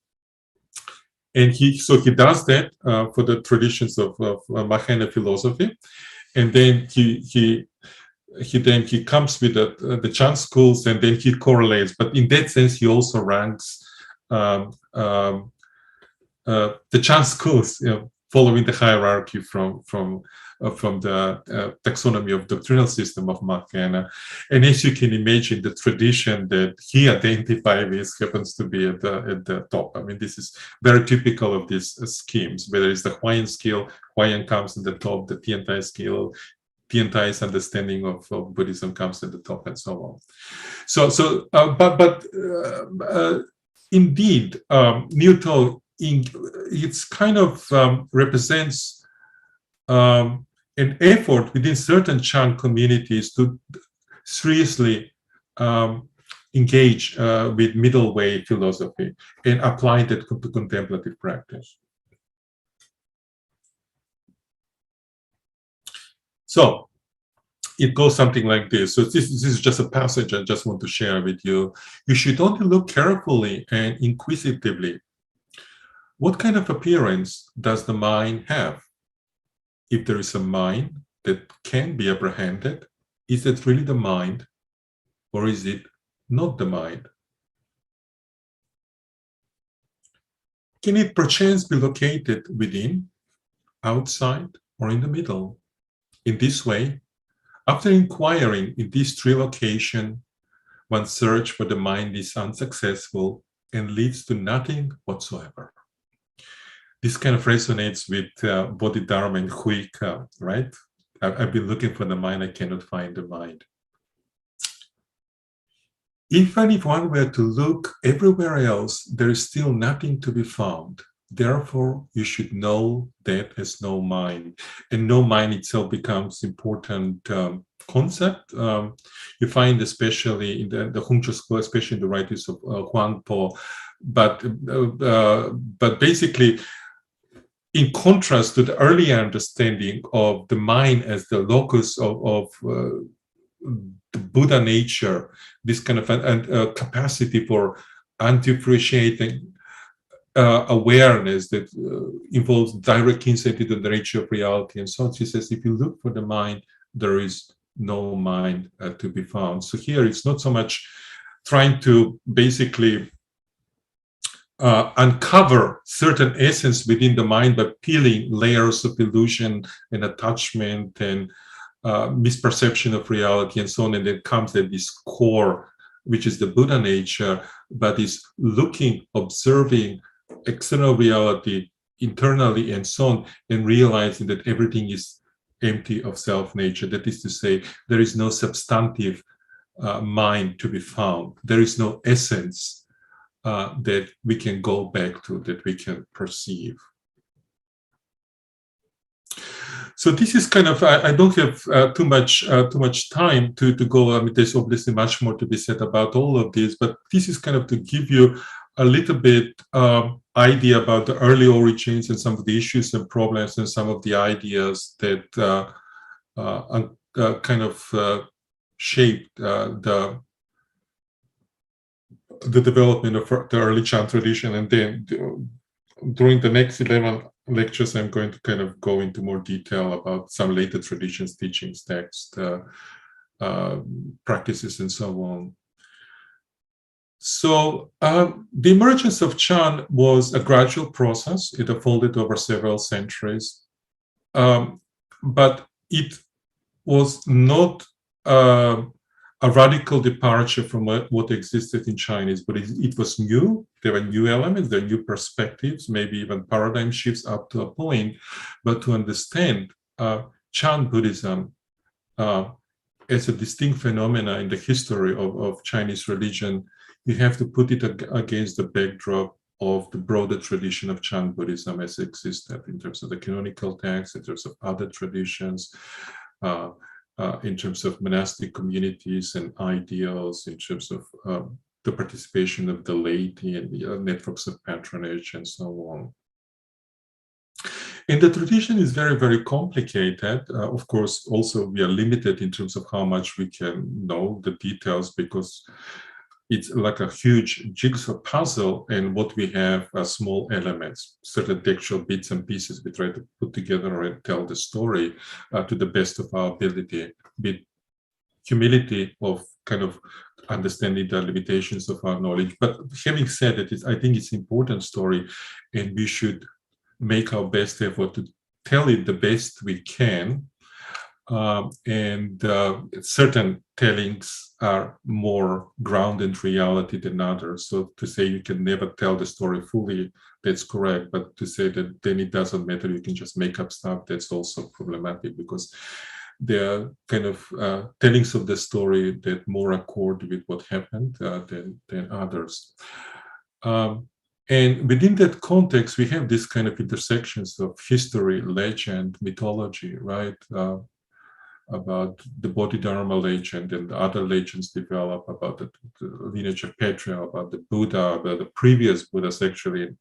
And he does that for the traditions of Mahayana philosophy. And then he comes with the Chan schools, and then he correlates. But in that sense, he also ranks the Chan schools, following the hierarchy from the taxonomy of doctrinal system of Mahayana. And as you can imagine, the tradition that he identifies with happens to be at the top. I mean, this is very typical of these schemes, whether it's the Huayan skill, Huayan comes at the top, the Tiantai skill, Tiantai's understanding of Buddhism comes at the top, and so on. But indeed, Newton, it's kind of represents an effort within certain Chan communities to seriously engage with middle way philosophy and apply that to contemplative practice. So it goes something like this. So this is just a passage I just want to share with you. You should only look carefully and inquisitively. What kind of appearance does the mind have? If there is a mind that can be apprehended, is it really the mind, or is it not the mind? Can it perchance be located within, outside, or in the middle? In this way, after inquiring in these three locations, one's search for the mind is unsuccessful and leads to nothing whatsoever. This kind of resonates with Bodhidharma and Huika, right? I've been looking for the mind, I cannot find the mind. Even if one were to look everywhere else, there is still nothing to be found. Therefore, you should know that as no mind. And no mind itself becomes important concept. You find especially in the Hongzhou school, especially in the writings of Huang Po. But basically, in contrast to the earlier understanding of the mind as the locus of the Buddha nature, this kind of capacity for undifferentiating awareness that involves direct insight into the nature of reality and so on. She says, if you look for the mind, there is no mind to be found. So here it's not so much trying to basically uncover certain essence within the mind by peeling layers of illusion and attachment and misperception of reality and so on, and then comes at this core, which is the Buddha nature, but is looking, observing external reality internally and so on, and realizing that everything is empty of self-nature. That is to say, there is no substantive mind to be found. There is no essence that we can go back to, that we can perceive. So this is kind of, I don't have too much time to go. I mean, there's obviously much more to be said about all of this, but this is kind of to give you a little bit idea about the early origins and some of the issues and problems and some of the ideas that kind of shaped the development of the early Chan tradition. And then during the next 11 lectures, I'm going to kind of go into more detail about some later traditions, teachings, texts, practices, and so on. So the emergence of Chan was a gradual process. It unfolded over several centuries, but it was not a radical departure from what existed in Chinese, but it was new. There were new elements, there were new perspectives, maybe even paradigm shifts up to a point. But to understand Chan Buddhism as a distinct phenomena in the history of Chinese religion, you have to put it against the backdrop of the broader tradition of Chan Buddhism as it existed in terms of the canonical texts, in terms of other traditions, in terms of monastic communities and ideals, in terms of the participation of the laity and the networks of patronage and so on. And the tradition is very, very complicated. Of course, also we are limited in terms of how much we can know the details, because it's like a huge jigsaw puzzle, and what we have are small elements, certain textual bits and pieces we try to put together and tell the story to the best of our ability, with humility of kind of understanding the limitations of our knowledge. But having said it, I think it's an important story, and we should make our best effort to tell it the best we can. Certain tellings are more grounded in reality than others. So to say you can never tell the story fully, that's correct. But to say that then it doesn't matter, you can just make up stuff, that's also problematic, because there are kind of tellings of the story that more accord with what happened than others. And within that context, we have this kind of intersections of history, legend, mythology, right? About the Bodhidharma legend, and the other legends develop about the lineage of Petra, about the Buddha, about the previous Buddhas. Actually,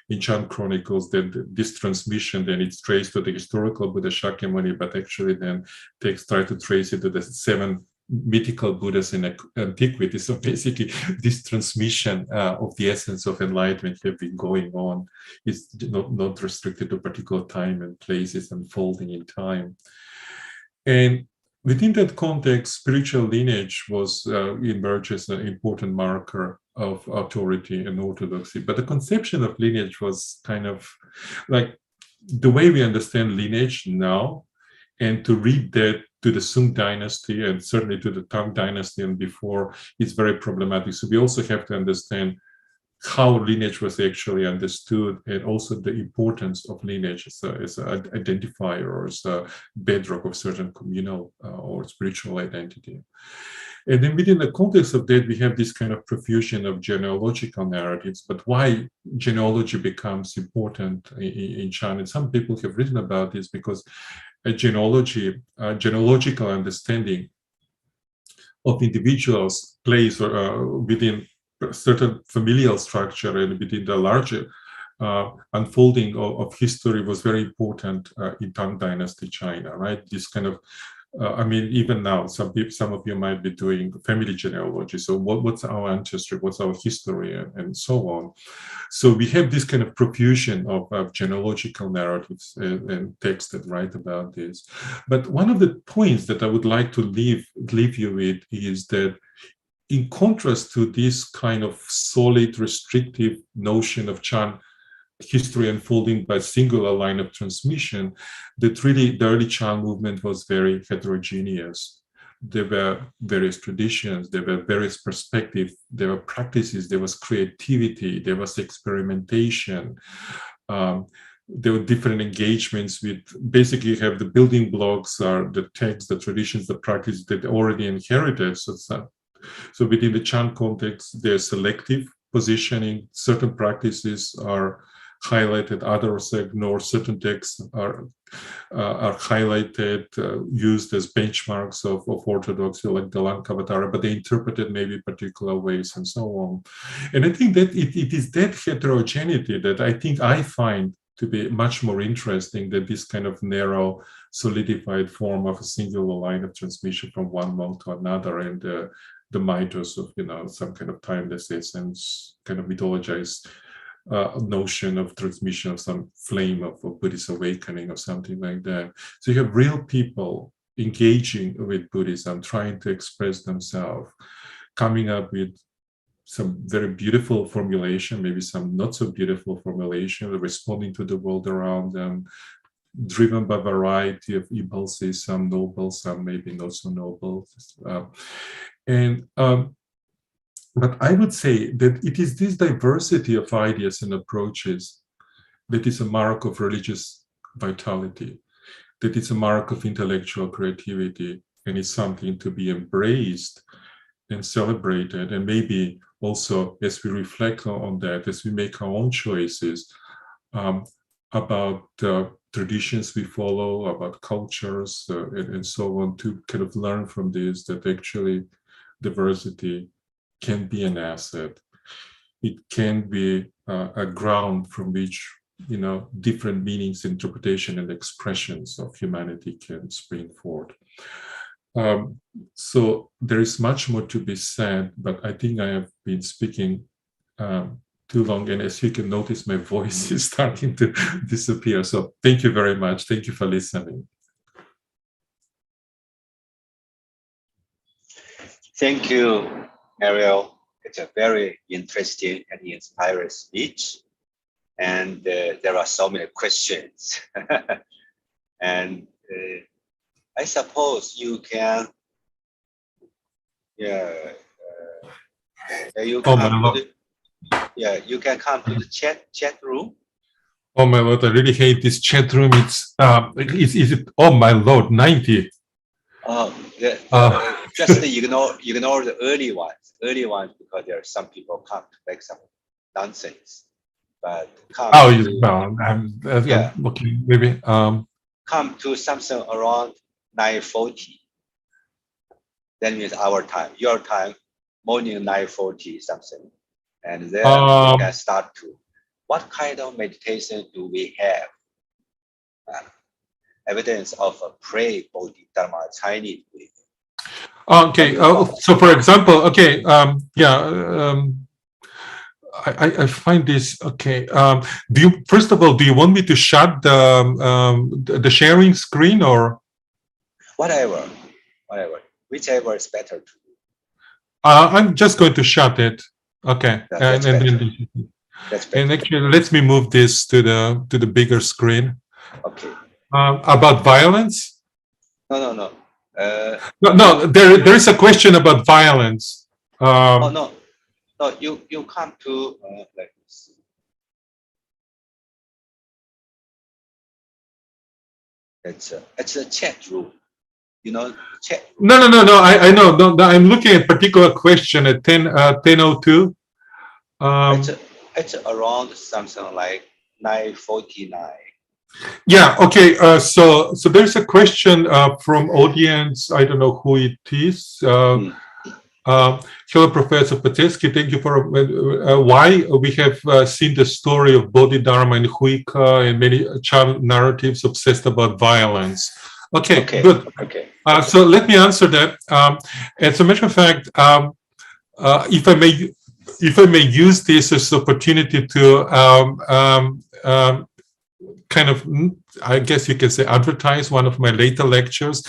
in Chan Chronicles, then this transmission, then it's traced to the historical Buddha Shakyamuni, but actually then try to trace it to the 7 mythical Buddhas in antiquity. So basically, this transmission of the essence of enlightenment have been going on. It's not restricted to particular time and places, unfolding in time. And within that context, spiritual lineage was emerged as an important marker of authority and orthodoxy. But the conception of lineage was kind of like the way we understand lineage now, and to read that to the Sung dynasty and certainly to the Tang dynasty and before, is very problematic. So we also have to understand how lineage was actually understood, and also the importance of lineage as an identifier or as a bedrock of certain communal or spiritual identity. And then within the context of that, we have this kind of profusion of genealogical narratives. But why genealogy becomes important in Chan, and some people have written about this, because a genealogical understanding of individuals plays within certain familial structure and within the larger unfolding of history was very important in Tang Dynasty China, right? This kind of, I mean, even now, some of you might be doing family genealogy. So what's our ancestry? What's our history? And so on. So we have this kind of profusion of genealogical narratives and texts that write about this. But one of the points that I would like to leave you with is that, in contrast to this kind of solid, restrictive notion of Chan history unfolding by singular line of transmission, that really the early Chan movement was very heterogeneous. There were various traditions, there were various perspectives, there were practices, there was creativity, there was experimentation. There were different engagements with, basically you have the building blocks are the texts, the traditions, the practices that already inherited. So within the Chan context, there's selective positioning. Certain practices are highlighted, others ignore. Certain texts are highlighted, used as benchmarks of orthodoxy, like the Lankavatara, but they interpreted maybe particular ways and so on. And I think that it is that heterogeneity that I think I find to be much more interesting than this kind of narrow, solidified form of a singular line of transmission from one monk to another, and the mythos of, you know, some kind of timeless essence, kind of mythologized notion of transmission of some flame of Buddhist awakening or something like that. So you have real people engaging with Buddhism, trying to express themselves, coming up with some very beautiful formulation, maybe some not so beautiful formulation, responding to the world around them, driven by a variety of impulses, some noble, some maybe not so noble. But I would say that it is this diversity of ideas and approaches that is a mark of religious vitality, that it's a mark of intellectual creativity, and it's something to be embraced and celebrated. And maybe also, as we reflect on that, as we make our own choices about traditions we follow, about cultures, and so on, to kind of learn from this, that actually diversity can be an asset. It can be a ground from which, you know, different meanings, interpretation, and expressions of humanity can spring forth. So there is much more to be said, but I think I have been speaking too long, and as you can notice, my voice is starting to disappear. So thank you very much. Thank you for listening. Thank you, Ariel. It's a very interesting and inspiring speech. And there are so many questions. And I suppose you can, you can come to the chat room. Oh my Lord, I really hate this chat room. It's is it? Oh my Lord, 90. Just ignore the early ones, because there are some people come to make some nonsense. But come I'm looking maybe. Come to something around 9:40. That means our time, your time, morning 9:40 something, and then we can start to. What kind of meditation do we have? Evidence of a pre-Bodhidharma Chinese way. Okay, so for example, okay, I find this okay. Do you, first of all, do you want me to shut the sharing screen, or whatever, whichever is better to you. I'm just going to shut it. Okay, that's and actually, let me move this to the bigger screen. Okay. About violence? No. No. There is a question about violence. No. You come to like this. It's a chat room. You know, chat room. No. I know. No, I'm looking at a particular question at 10:02. It's around something like 9:49. Yeah. Okay. So there's a question from audience. I don't know who it is. Hello, Professor Poceski. Thank you for why we have seen the story of Bodhidharma and Huika and many Chan narratives obsessed about violence. Okay, good. Okay. So let me answer that. As a matter of fact, if I may use this as an opportunity to kind of, I guess you can say, advertise one of my later lectures.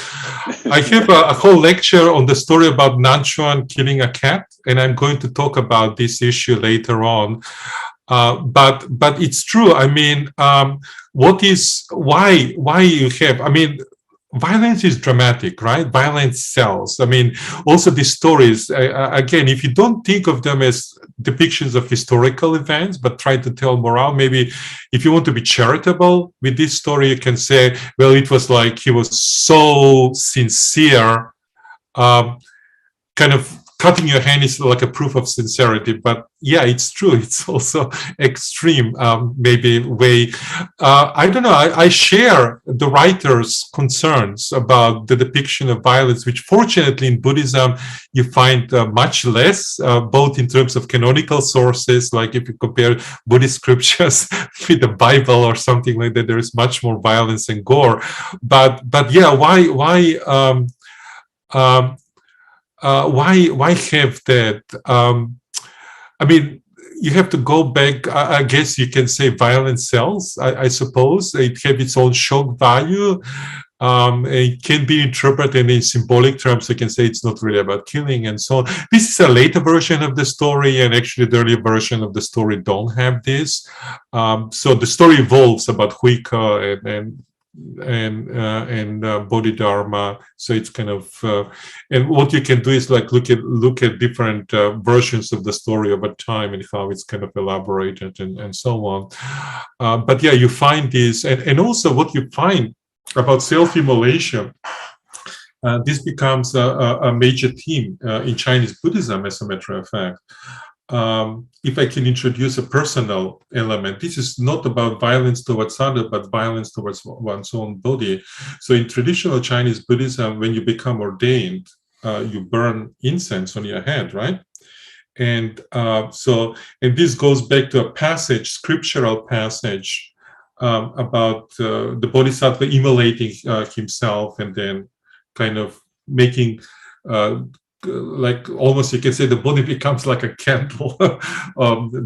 I have a whole lecture on the story about Nanchuan killing a cat, and I'm going to talk about this issue later on. But it's true. I mean, why you have? I mean, violence is dramatic, right? Violence sells. I mean, also these stories, again, if you don't think of them as depictions of historical events, but try to tell morale, maybe if you want to be charitable with this story, you can say, well, it was like he was so sincere, kind of cutting your hand is like a proof of sincerity, but yeah, it's true. It's also extreme, maybe way. I don't know. I share the writer's concerns about the depiction of violence, which fortunately in Buddhism you find much less, both in terms of canonical sources, like if you compare Buddhist scriptures with the Bible or something like that, there is much more violence and gore. But yeah, why have that? I mean, you have to go back. I guess you can say violence sells. I suppose it have its own shock value. It can be interpreted in symbolic terms. You can say it's not really about killing and so on. This is a later version of the story, and actually the earlier version of the story don't have this. So the story evolves about Huika and Bodhidharma. So it's kind of and what you can do is like look at different versions of the story over time and how it's kind of elaborated and so on. But yeah, you find this, and also what you find about self-immolation. This becomes a major theme in Chinese Buddhism, as a matter of fact. If I can introduce a personal element, this is not about violence towards others, but violence towards one's own body. So in traditional Chinese Buddhism, when you become ordained, you burn incense on your head, right? And and this goes back to a passage, scriptural passage, about the Bodhisattva immolating himself and then kind of making like almost you can say the body becomes like a candle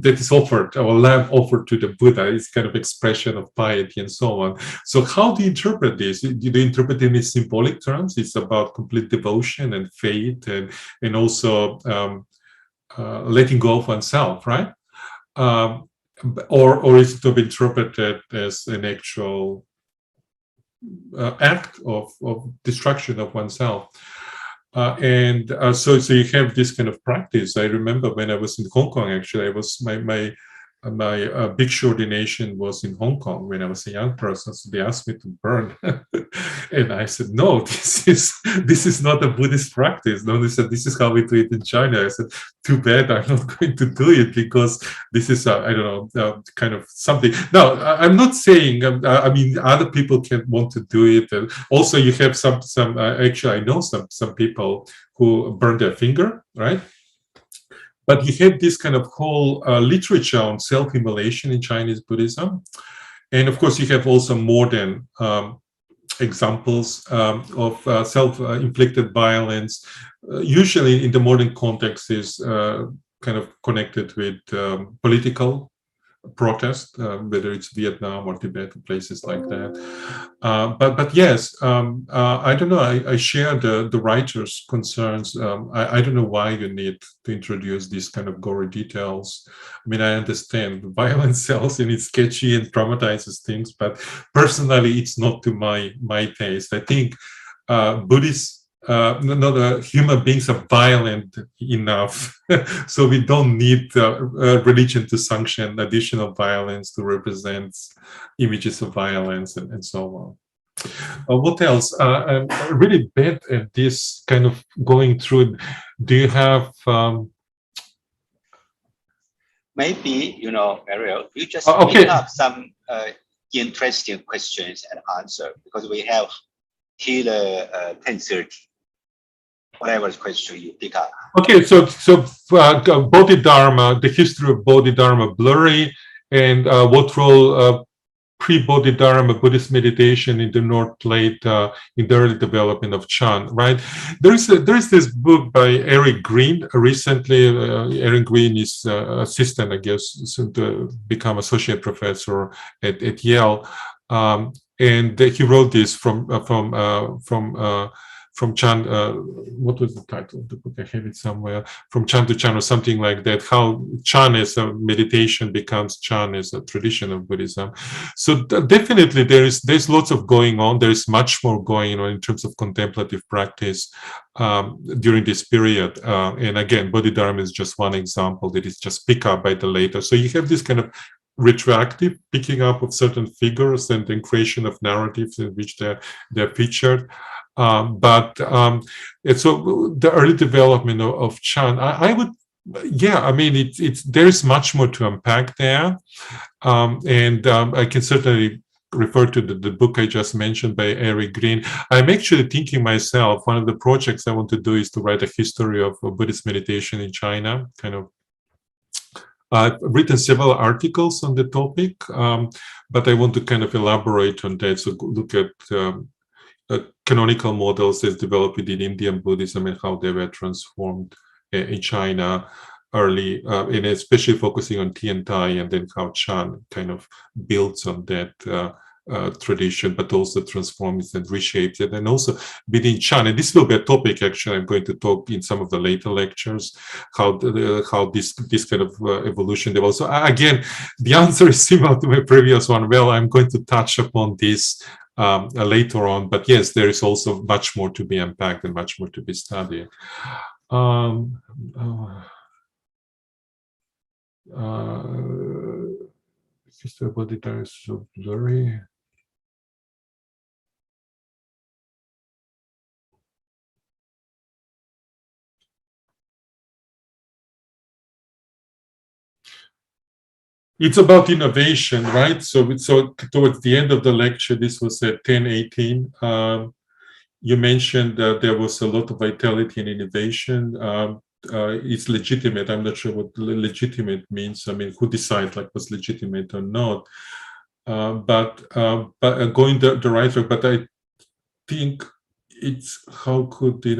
that is offered, or a lamp offered to the Buddha. It's kind of expression of piety and so on. So how do you interpret this? Do you interpret it in symbolic terms? It's about complete devotion and faith and also letting go of oneself, right? Or is it to be interpreted as an actual act of destruction of oneself? So you have this kind of practice. I remember when I was in Hong Kong, actually, I was my bhikshu ordination was in Hong Kong when I was a young person. So they asked me to burn, and I said, "No, this is not a Buddhist practice." No, they said, "This is how we do it in China." I said, "Too bad, I'm not going to do it because this is I don't know kind of something." Now, I'm not saying. I mean, other people can want to do it, and also you have some. Actually, I know some people who burn their finger, right? But you have this kind of whole literature on self-immolation in Chinese Buddhism. And of course, you have also modern examples of self-inflicted violence. Usually in the modern context is kind of connected with political protest, whether it's Vietnam or Tibet, places like that. But yes, I don't know. I share the writer's concerns. I don't know why you need to introduce these kind of gory details. I mean, I understand violence sells and it's sketchy and traumatizes things, but personally, it's not to my taste. I think Buddhists. Human beings are violent enough, so we don't need religion to sanction additional violence to represent images of violence and so on. What else? I'm really bad at this kind of going through. Do you have? Maybe, Ariel, you just okay. pick up some interesting questions and answer, because we have till 10:30. Whatever question you pick up. Okay, so Bodhidharma, the history of Bodhidharma, blurry, and what role pre-Bodhidharma Buddhist meditation in the North played in the early development of Chan, right? There is this book by Eric Green. Recently, Eric Green is assistant, I guess, soon to become associate professor at Yale, and he wrote this from Chan, what was the title of the book? I have it somewhere. From Chan to Chan or something like that. How Chan as a meditation becomes Chan as a tradition of Buddhism. So definitely there's lots of going on. There is much more going on in terms of contemplative practice during this period. And again, Bodhidharma is just one example that is just picked up by the later. So you have this kind of retroactive picking up of certain figures and then creation of narratives in which they're featured. And so the early development of Chan, I would, yeah, I mean, there's much more to unpack there. I can certainly refer to the book I just mentioned by Eric Green. I'm actually thinking myself, one of the projects I want to do is to write a history of Buddhist meditation in China, kind of. I've written several articles on the topic, but I want to kind of elaborate on that. So look at canonical models as developed within Indian Buddhism and how they were transformed in China early, and especially focusing on Tiantai, and then how Chan kind of builds on that tradition, but also transforms and reshapes it. And also within Chan, and this will be a topic actually I'm going to talk in some of the later lectures, how this kind of evolution develops. So again, the answer is similar to my previous one. Well, I'm going to touch upon this later on, but yes, there is also much more to be unpacked and much more to be studied. History of Bodhidharma is so blurry. It's about innovation, right? So towards the end of the lecture, this was at 10:18. You mentioned that there was a lot of vitality and innovation. It's legitimate. I'm not sure what legitimate means. I mean, who decides like what's legitimate or not? But going the right way. But I think it's how could the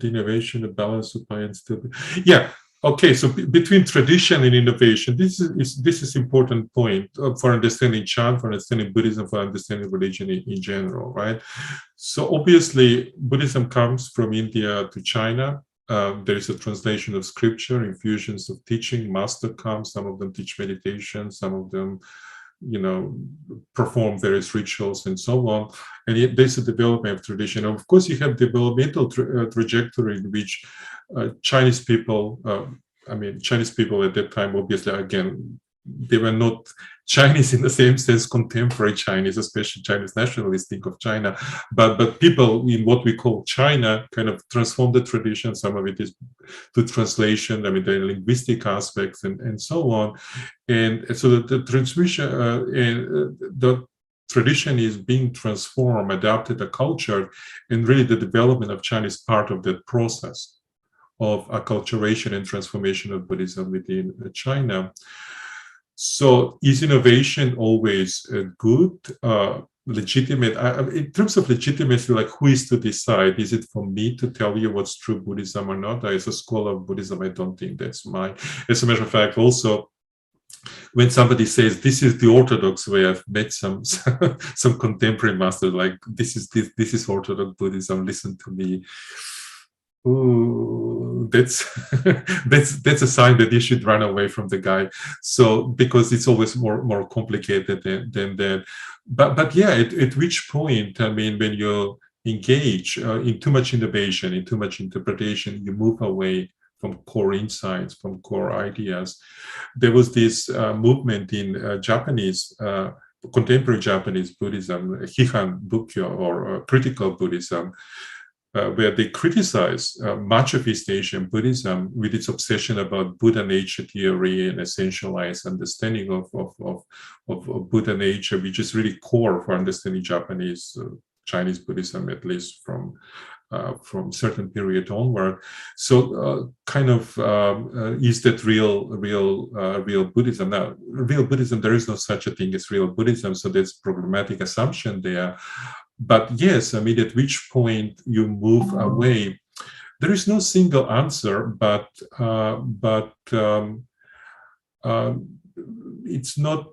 innovation, the balance of and still be, yeah. Okay, so between tradition and innovation, this is important point for understanding Chan, for understanding Buddhism, for understanding religion in general, right? So obviously, Buddhism comes from India to China. There is a translation of scripture, infusions of teaching. Master comes. Some of them teach meditation. Some of them, perform various rituals and so on. And yet there's a development of tradition. Of course, you have developmental trajectory in which Chinese people, Chinese people at that time, obviously, again, they were not Chinese in the same sense, contemporary Chinese, especially Chinese nationalists think of China, but people in what we call China kind of transformed the tradition. Some of it is to translation, the linguistic aspects and so on. And so the transmission, the tradition is being transformed, adapted, the culture, and really the development of China is part of that process of acculturation and transformation of Buddhism within China. So is innovation always good, legitimate? In terms of legitimacy, like who is to decide? Is it for me to tell you what's true Buddhism or not? As a scholar of Buddhism, I don't think that's mine. As a matter of fact, also, when somebody says this is the orthodox way, I've met some contemporary masters like this is orthodox Buddhism. Listen to me. Ooh, that's a sign that you should run away from the guy. So because it's always more complicated than that. But yeah, at which point, when you engage in too much innovation, in too much interpretation, you move away from core insights, from core ideas. There was this movement in Japanese, contemporary Japanese Buddhism, Hihan Bukkyo, or critical Buddhism, where they criticize much of East Asian Buddhism with its obsession about Buddha nature theory and essentialized understanding of Buddha nature, which is really core for understanding Chinese Buddhism, at least from certain period onward. So is that real Buddhism? Now, real Buddhism, there is no such a thing as real Buddhism, so there's problematic assumption there. But yes, at which point you move away, there is no single answer, but it's not,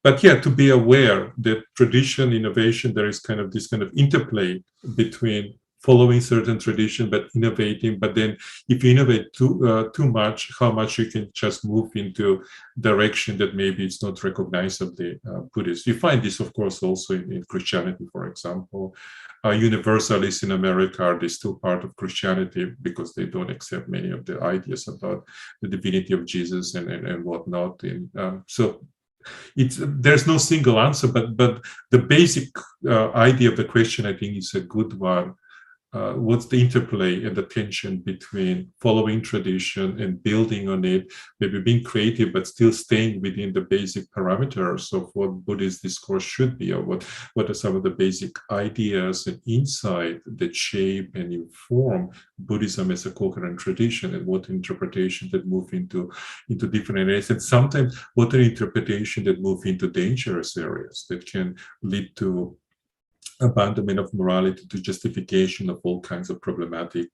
but yeah, to be aware that tradition, innovation, there is this kind of interplay between following certain tradition, but innovating. But then if you innovate too much, how much you can just move into direction that maybe it's not recognizably Buddhist. You find this, of course, also in Christianity, for example. Universalists in America, are they still part of Christianity because they don't accept many of the ideas about the divinity of Jesus and whatnot. And so there's no single answer, but the basic idea of the question, I think, is a good one. What's the interplay and the tension between following tradition and building on it, maybe being creative, but still staying within the basic parameters of what Buddhist discourse should be, or what are some of the basic ideas and insight that shape and inform Buddhism as a coherent tradition, and what interpretation that move into different areas, and sometimes what an interpretation that move into dangerous areas that can lead to abandonment of morality, to justification of all kinds of problematic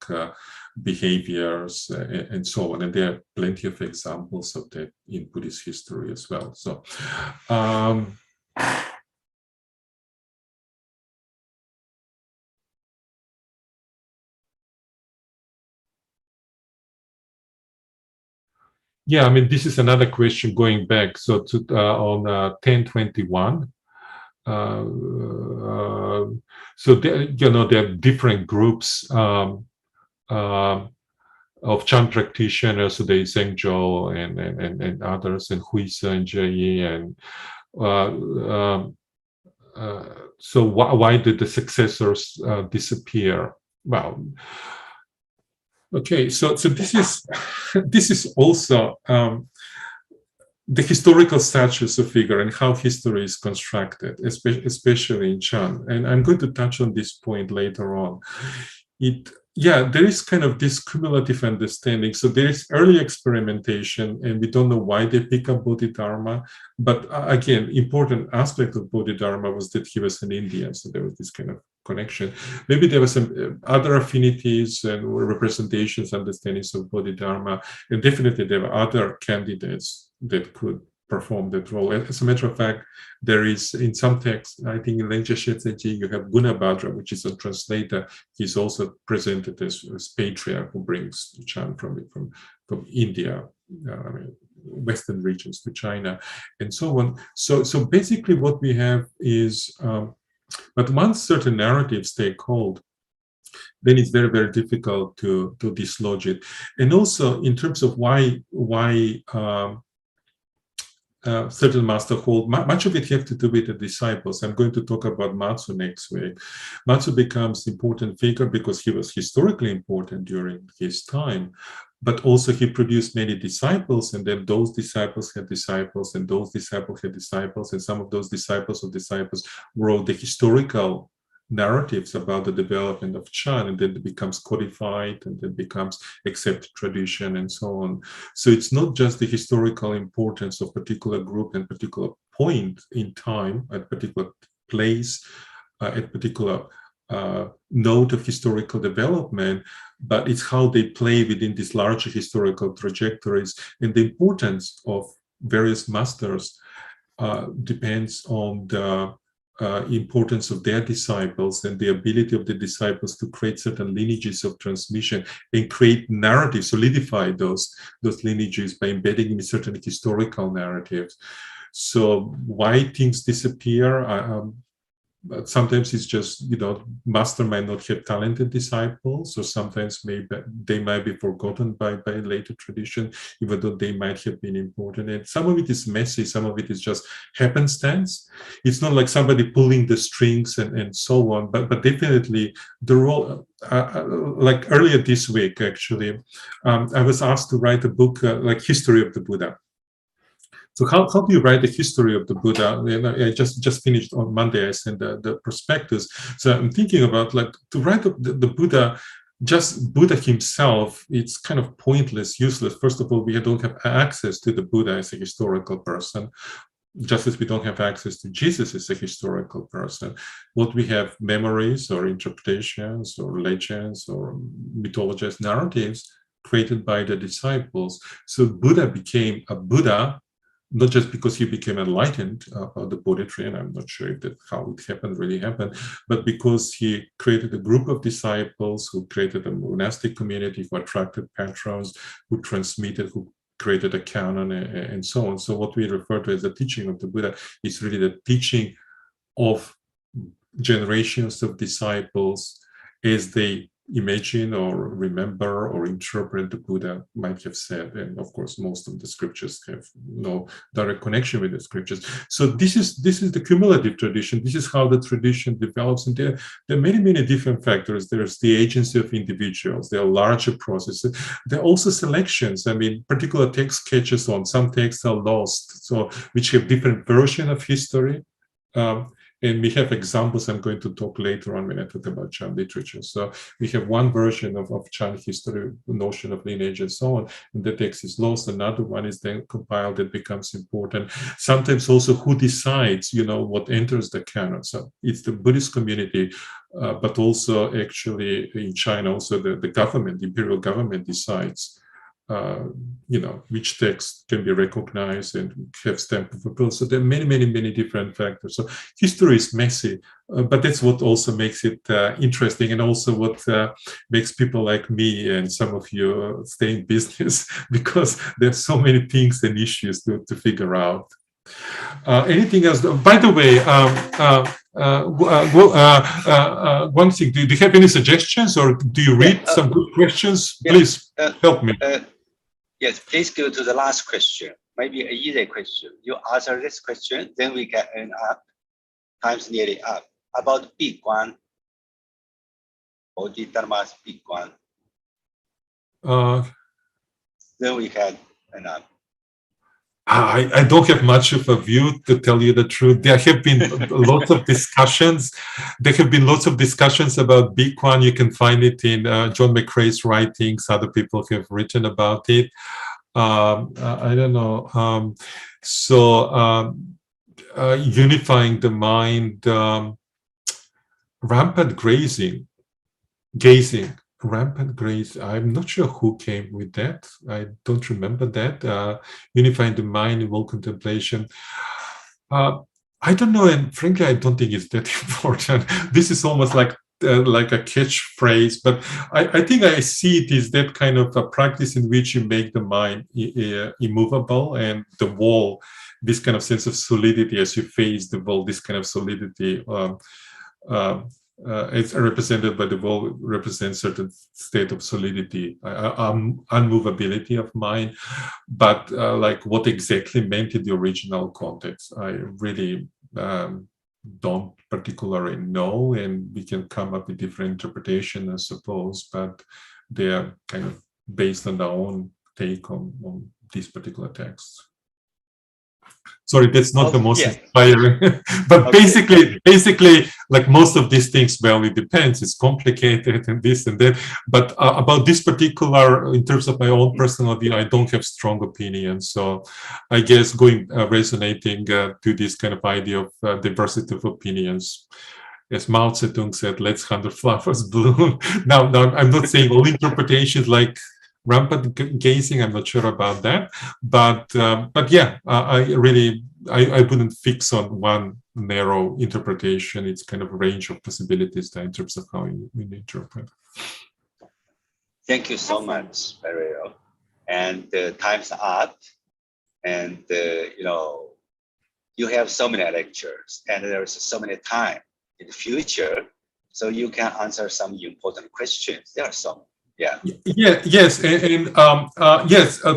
behaviors, and so on. And there are plenty of examples of that in Buddhist history as well. So, yeah, I mean, this is another question going back. So to on 1021. So there, there are different groups of Chan practitioners. So there is Zhengzhou and others, and Huize and Jie, and so why did the successors disappear? Well, okay, so this is also the historical status of figure and how history is constructed, especially in Chan. And I'm going to touch on this point later on. There is kind of this cumulative understanding. So there is early experimentation, and we don't know why they pick up Bodhidharma. But again, important aspect of Bodhidharma was that he was an Indian, so there was this kind of connection. Maybe there were some other affinities and representations, understandings of Bodhidharma, and definitely there were other candidates that could perform that role. As a matter of fact, there is in some texts, I think in Lenja Shetseji, you have Gunabhadra, which is a translator. He's also presented as patriarch who brings Chan from India, I mean, Western regions to China, and so on. So basically what we have is, but once certain narratives take hold, then it's very, very difficult to dislodge it. And also in terms of why certain master hold, much of it have to do with the disciples. I'm going to talk about Matsu next week. Matsu becomes important figure because he was historically important during his time, but also he produced many disciples, and then those disciples had disciples, and those disciples had disciples, and some of those disciples wrote the historical narratives about the development of Chan, and then it becomes codified, and then becomes accepted tradition, and so on. So it's not just the historical importance of particular group and particular point in time, at particular place, at particular node of historical development, but it's how they play within these larger historical trajectories. And the importance of various masters depends on the importance of their disciples and the ability of the disciples to create certain lineages of transmission and create narratives, solidify those lineages by embedding in certain historical narratives. So why things disappear? But sometimes it's just, master might not have talented disciples, or sometimes maybe they might be forgotten by later tradition, even though they might have been important. And some of it is messy, some of it is just happenstance. It's not like somebody pulling the strings and so on, but definitely the role, like earlier this week, actually, I was asked to write a book like History of the Buddha. So how do you write the history of the Buddha? I just finished on Monday, I sent the prospectus. So I'm thinking about like to write the Buddha, just Buddha himself, it's kind of pointless, useless. First of all, we don't have access to the Buddha as a historical person, just as we don't have access to Jesus as a historical person. What we have, memories or interpretations or legends or mythologized narratives created by the disciples. So Buddha became a Buddha, not just because he became enlightened about the Buddha tree, and I'm not sure if how it really happened, but because he created a group of disciples who created a monastic community, who attracted patrons, who transmitted, who created a canon, and so on. So what we refer to as the teaching of the Buddha is really the teaching of generations of disciples as they imagine or remember or interpret the Buddha might have said. And of course, most of the scriptures have no direct connection with the scriptures. So this is the cumulative tradition. This is how the tradition develops. And there are many, many different factors. There's the agency of individuals. There are larger processes. There are also selections. I mean, particular text catches on. Some texts are lost, so which have different version of history. And we have examples I'm going to talk later on when I talk about Chan literature. So we have one version of Chan history, notion of lineage and so on, and the text is lost. Another one is then compiled that becomes important. Sometimes also who decides, what enters the canon. So it's the Buddhist community, but also actually in China, also the government, the imperial government decides which text can be recognized and have stamp of approval. So there are many, many, many different factors. So history is messy, but that's what also makes it interesting, and also what makes people like me and some of you stay in business, because there's so many things and issues to figure out. Anything else? By the way, one thing, do you have any suggestions, or do you read some good questions? Please help me. Yes, please go to the last question. Maybe an easy question. You answer this question, then we can end up. Time's nearly up. About Big One, Bodhidharma's Big One. Then we can end up. I don't have much of a view, to tell you the truth. There have been lots of discussions. There have been lots of discussions about Big One. You can find it in John McCrae's writings. Other people have written about it. I don't know. Unifying the mind, rampant gazing. Rampant grace. I'm not sure who came with that. I don't remember that. Unifying the mind, involved contemplation. I don't know, and frankly, I don't think it's that important. This is almost like a catchphrase, but I think I see it as that kind of a practice in which you make the mind immovable, and the wall, this kind of sense of solidity as you face the wall, this kind of solidity. It's represented by the wall, represents certain state of solidity, unmovability of mind. But like what exactly meant in the original context, I really don't particularly know, and we can come up with different interpretation, I suppose, but they are kind of based on their own take on these particular texts. Sorry, that's not the most inspiring, but basically, like most of these things, well, it depends. It's complicated and this and that. But about this particular, in terms of my own personal view, I don't have strong opinions. So I guess resonating to this kind of idea of diversity of opinions. As Mao Zedong said, let's 100 flowers bloom. Now, I'm not saying all interpretations like rampant gazing, I'm not sure about that, but yeah, I wouldn't fix on one narrow interpretation. It's kind of a range of possibilities there in terms of how we interpret. Thank you so much, Ariel. And time's up, and you have so many lectures, and there's so many time in the future, so you can answer some important questions. There are some. Yes.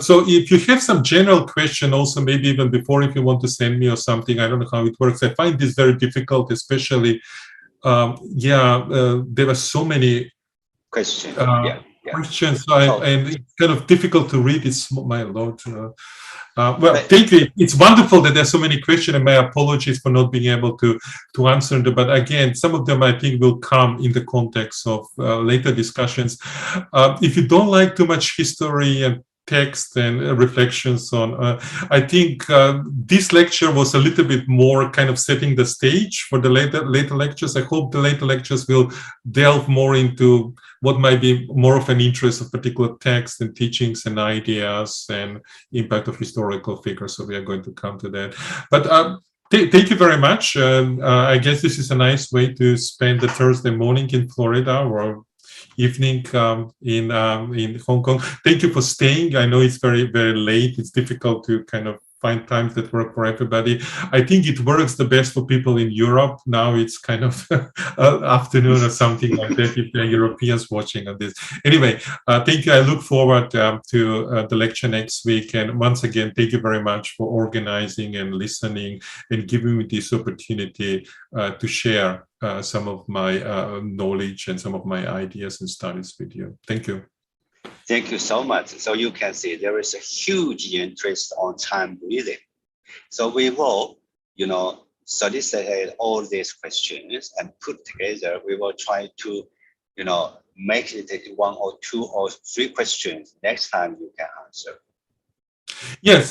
So if you have some general question, also maybe even before, if you want to send me or something, I don't know how it works. I find this very difficult, especially. There are so many questions. Questions, and it's kind of difficult to read. It's my Lord. Thank you. It's wonderful that there's so many questions, and my apologies for not being able to answer them. But again, some of them I think will come in the context of later discussions. If you don't like too much history and text and reflections on, I think this lecture was a little bit more kind of setting the stage for the later lectures. I hope the later lectures will delve more into what might be more of an interest of particular texts and teachings and ideas and impact of historical figures. So we are going to come to that. But thank you very much. I guess this is a nice way to spend the Thursday morning in Florida, or evening in Hong Kong. Thank you for staying. I know it's very, very late. It's difficult to kind of find times that work for everybody. I think it works the best for people in Europe. Now it's kind of afternoon or something like that if there are Europeans watching on this. Anyway, thank you. I look forward to the lecture next week. And once again, thank you very much for organizing and listening and giving me this opportunity to share some of my knowledge and some of my ideas and studies with you. Thank you. Thank you so much. So you can see there is a huge interest on Chan Buddhism. So we will, solicit all these questions and put together. We will try to, make it 1 or 2 or 3 questions next time you can answer. Yes.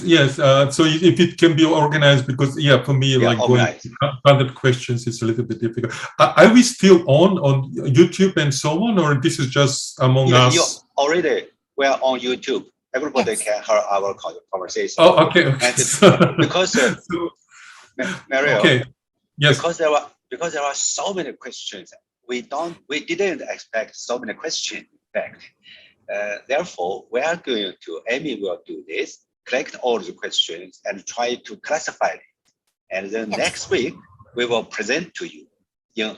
So if it can be organized, because for me, like organized. Going 100 questions is a little bit difficult. Are we still on YouTube and so on, or this is just among us? We are on YouTube. Everybody can hear our conversation. Oh, okay. And because Mario, yes, because there are so many questions, we didn't expect so many questions. In fact, therefore, we are going to. Amy will do this. Collect all the questions and try to classify it. And then next week, we will present to you in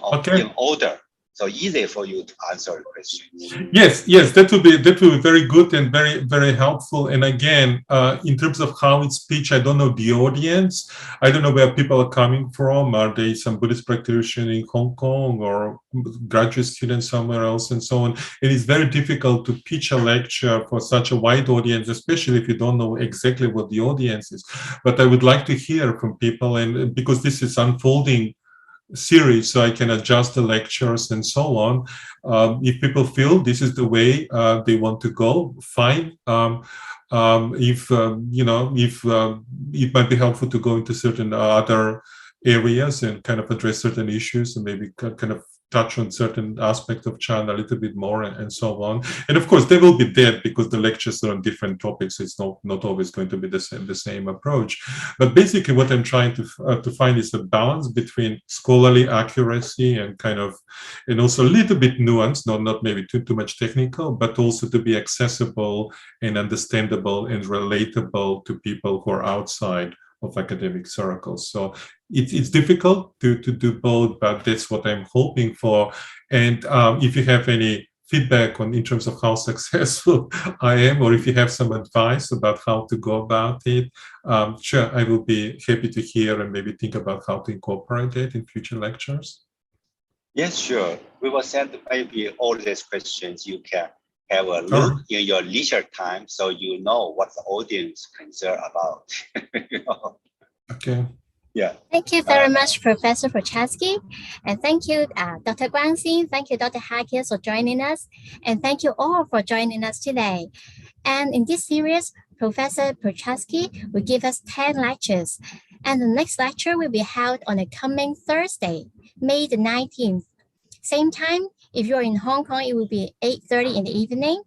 order. So easy for you to answer the question. Yes, that will be very good and very, very helpful. And again, in terms of how it's pitched, I don't know the audience. I don't know where people are coming from. Are they some Buddhist practitioner in Hong Kong or graduate students somewhere else and so on? It is very difficult to pitch a lecture for such a wide audience, especially if you don't know exactly what the audience is. But I would like to hear from people, and because this is unfolding series, so I can adjust the lectures and so on. If people feel this is the way they want to go, fine. If it might be helpful to go into certain other areas and kind of address certain issues and maybe kind of touch on certain aspects of Chan a little bit more and so on. And of course, they will be there because the lectures are on different topics. It's not always going to be the same approach. But basically, what I'm trying to find is a balance between scholarly accuracy and and also a little bit nuanced, not maybe too much technical, but also to be accessible and understandable and relatable to people who are outside of academic circles. So it's difficult to do both, but that's what I'm hoping for. And if you have any feedback in terms of how successful I am, or if you have some advice about how to go about it, sure, I will be happy to hear and maybe think about how to incorporate it in future lectures. Yes, sure. We will send maybe all these questions. You can have a look in your leisure time, so you know what the audience concerned about. Okay. Yeah. Thank you very much, Professor Poceski. And thank you, Dr. Guangxin. Thank you, Dr. Hakis, for joining us. And thank you all for joining us today. And in this series, Professor Poceski will give us 10 lectures. And the next lecture will be held on the coming Thursday, May the 19th. Same time, if you're in Hong Kong, it will be 8:30 in the evening.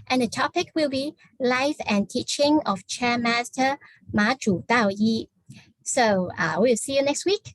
And the topic will be Life and Teaching of Chan Master Ma Zhu Dao Yi. So we'll see you next week.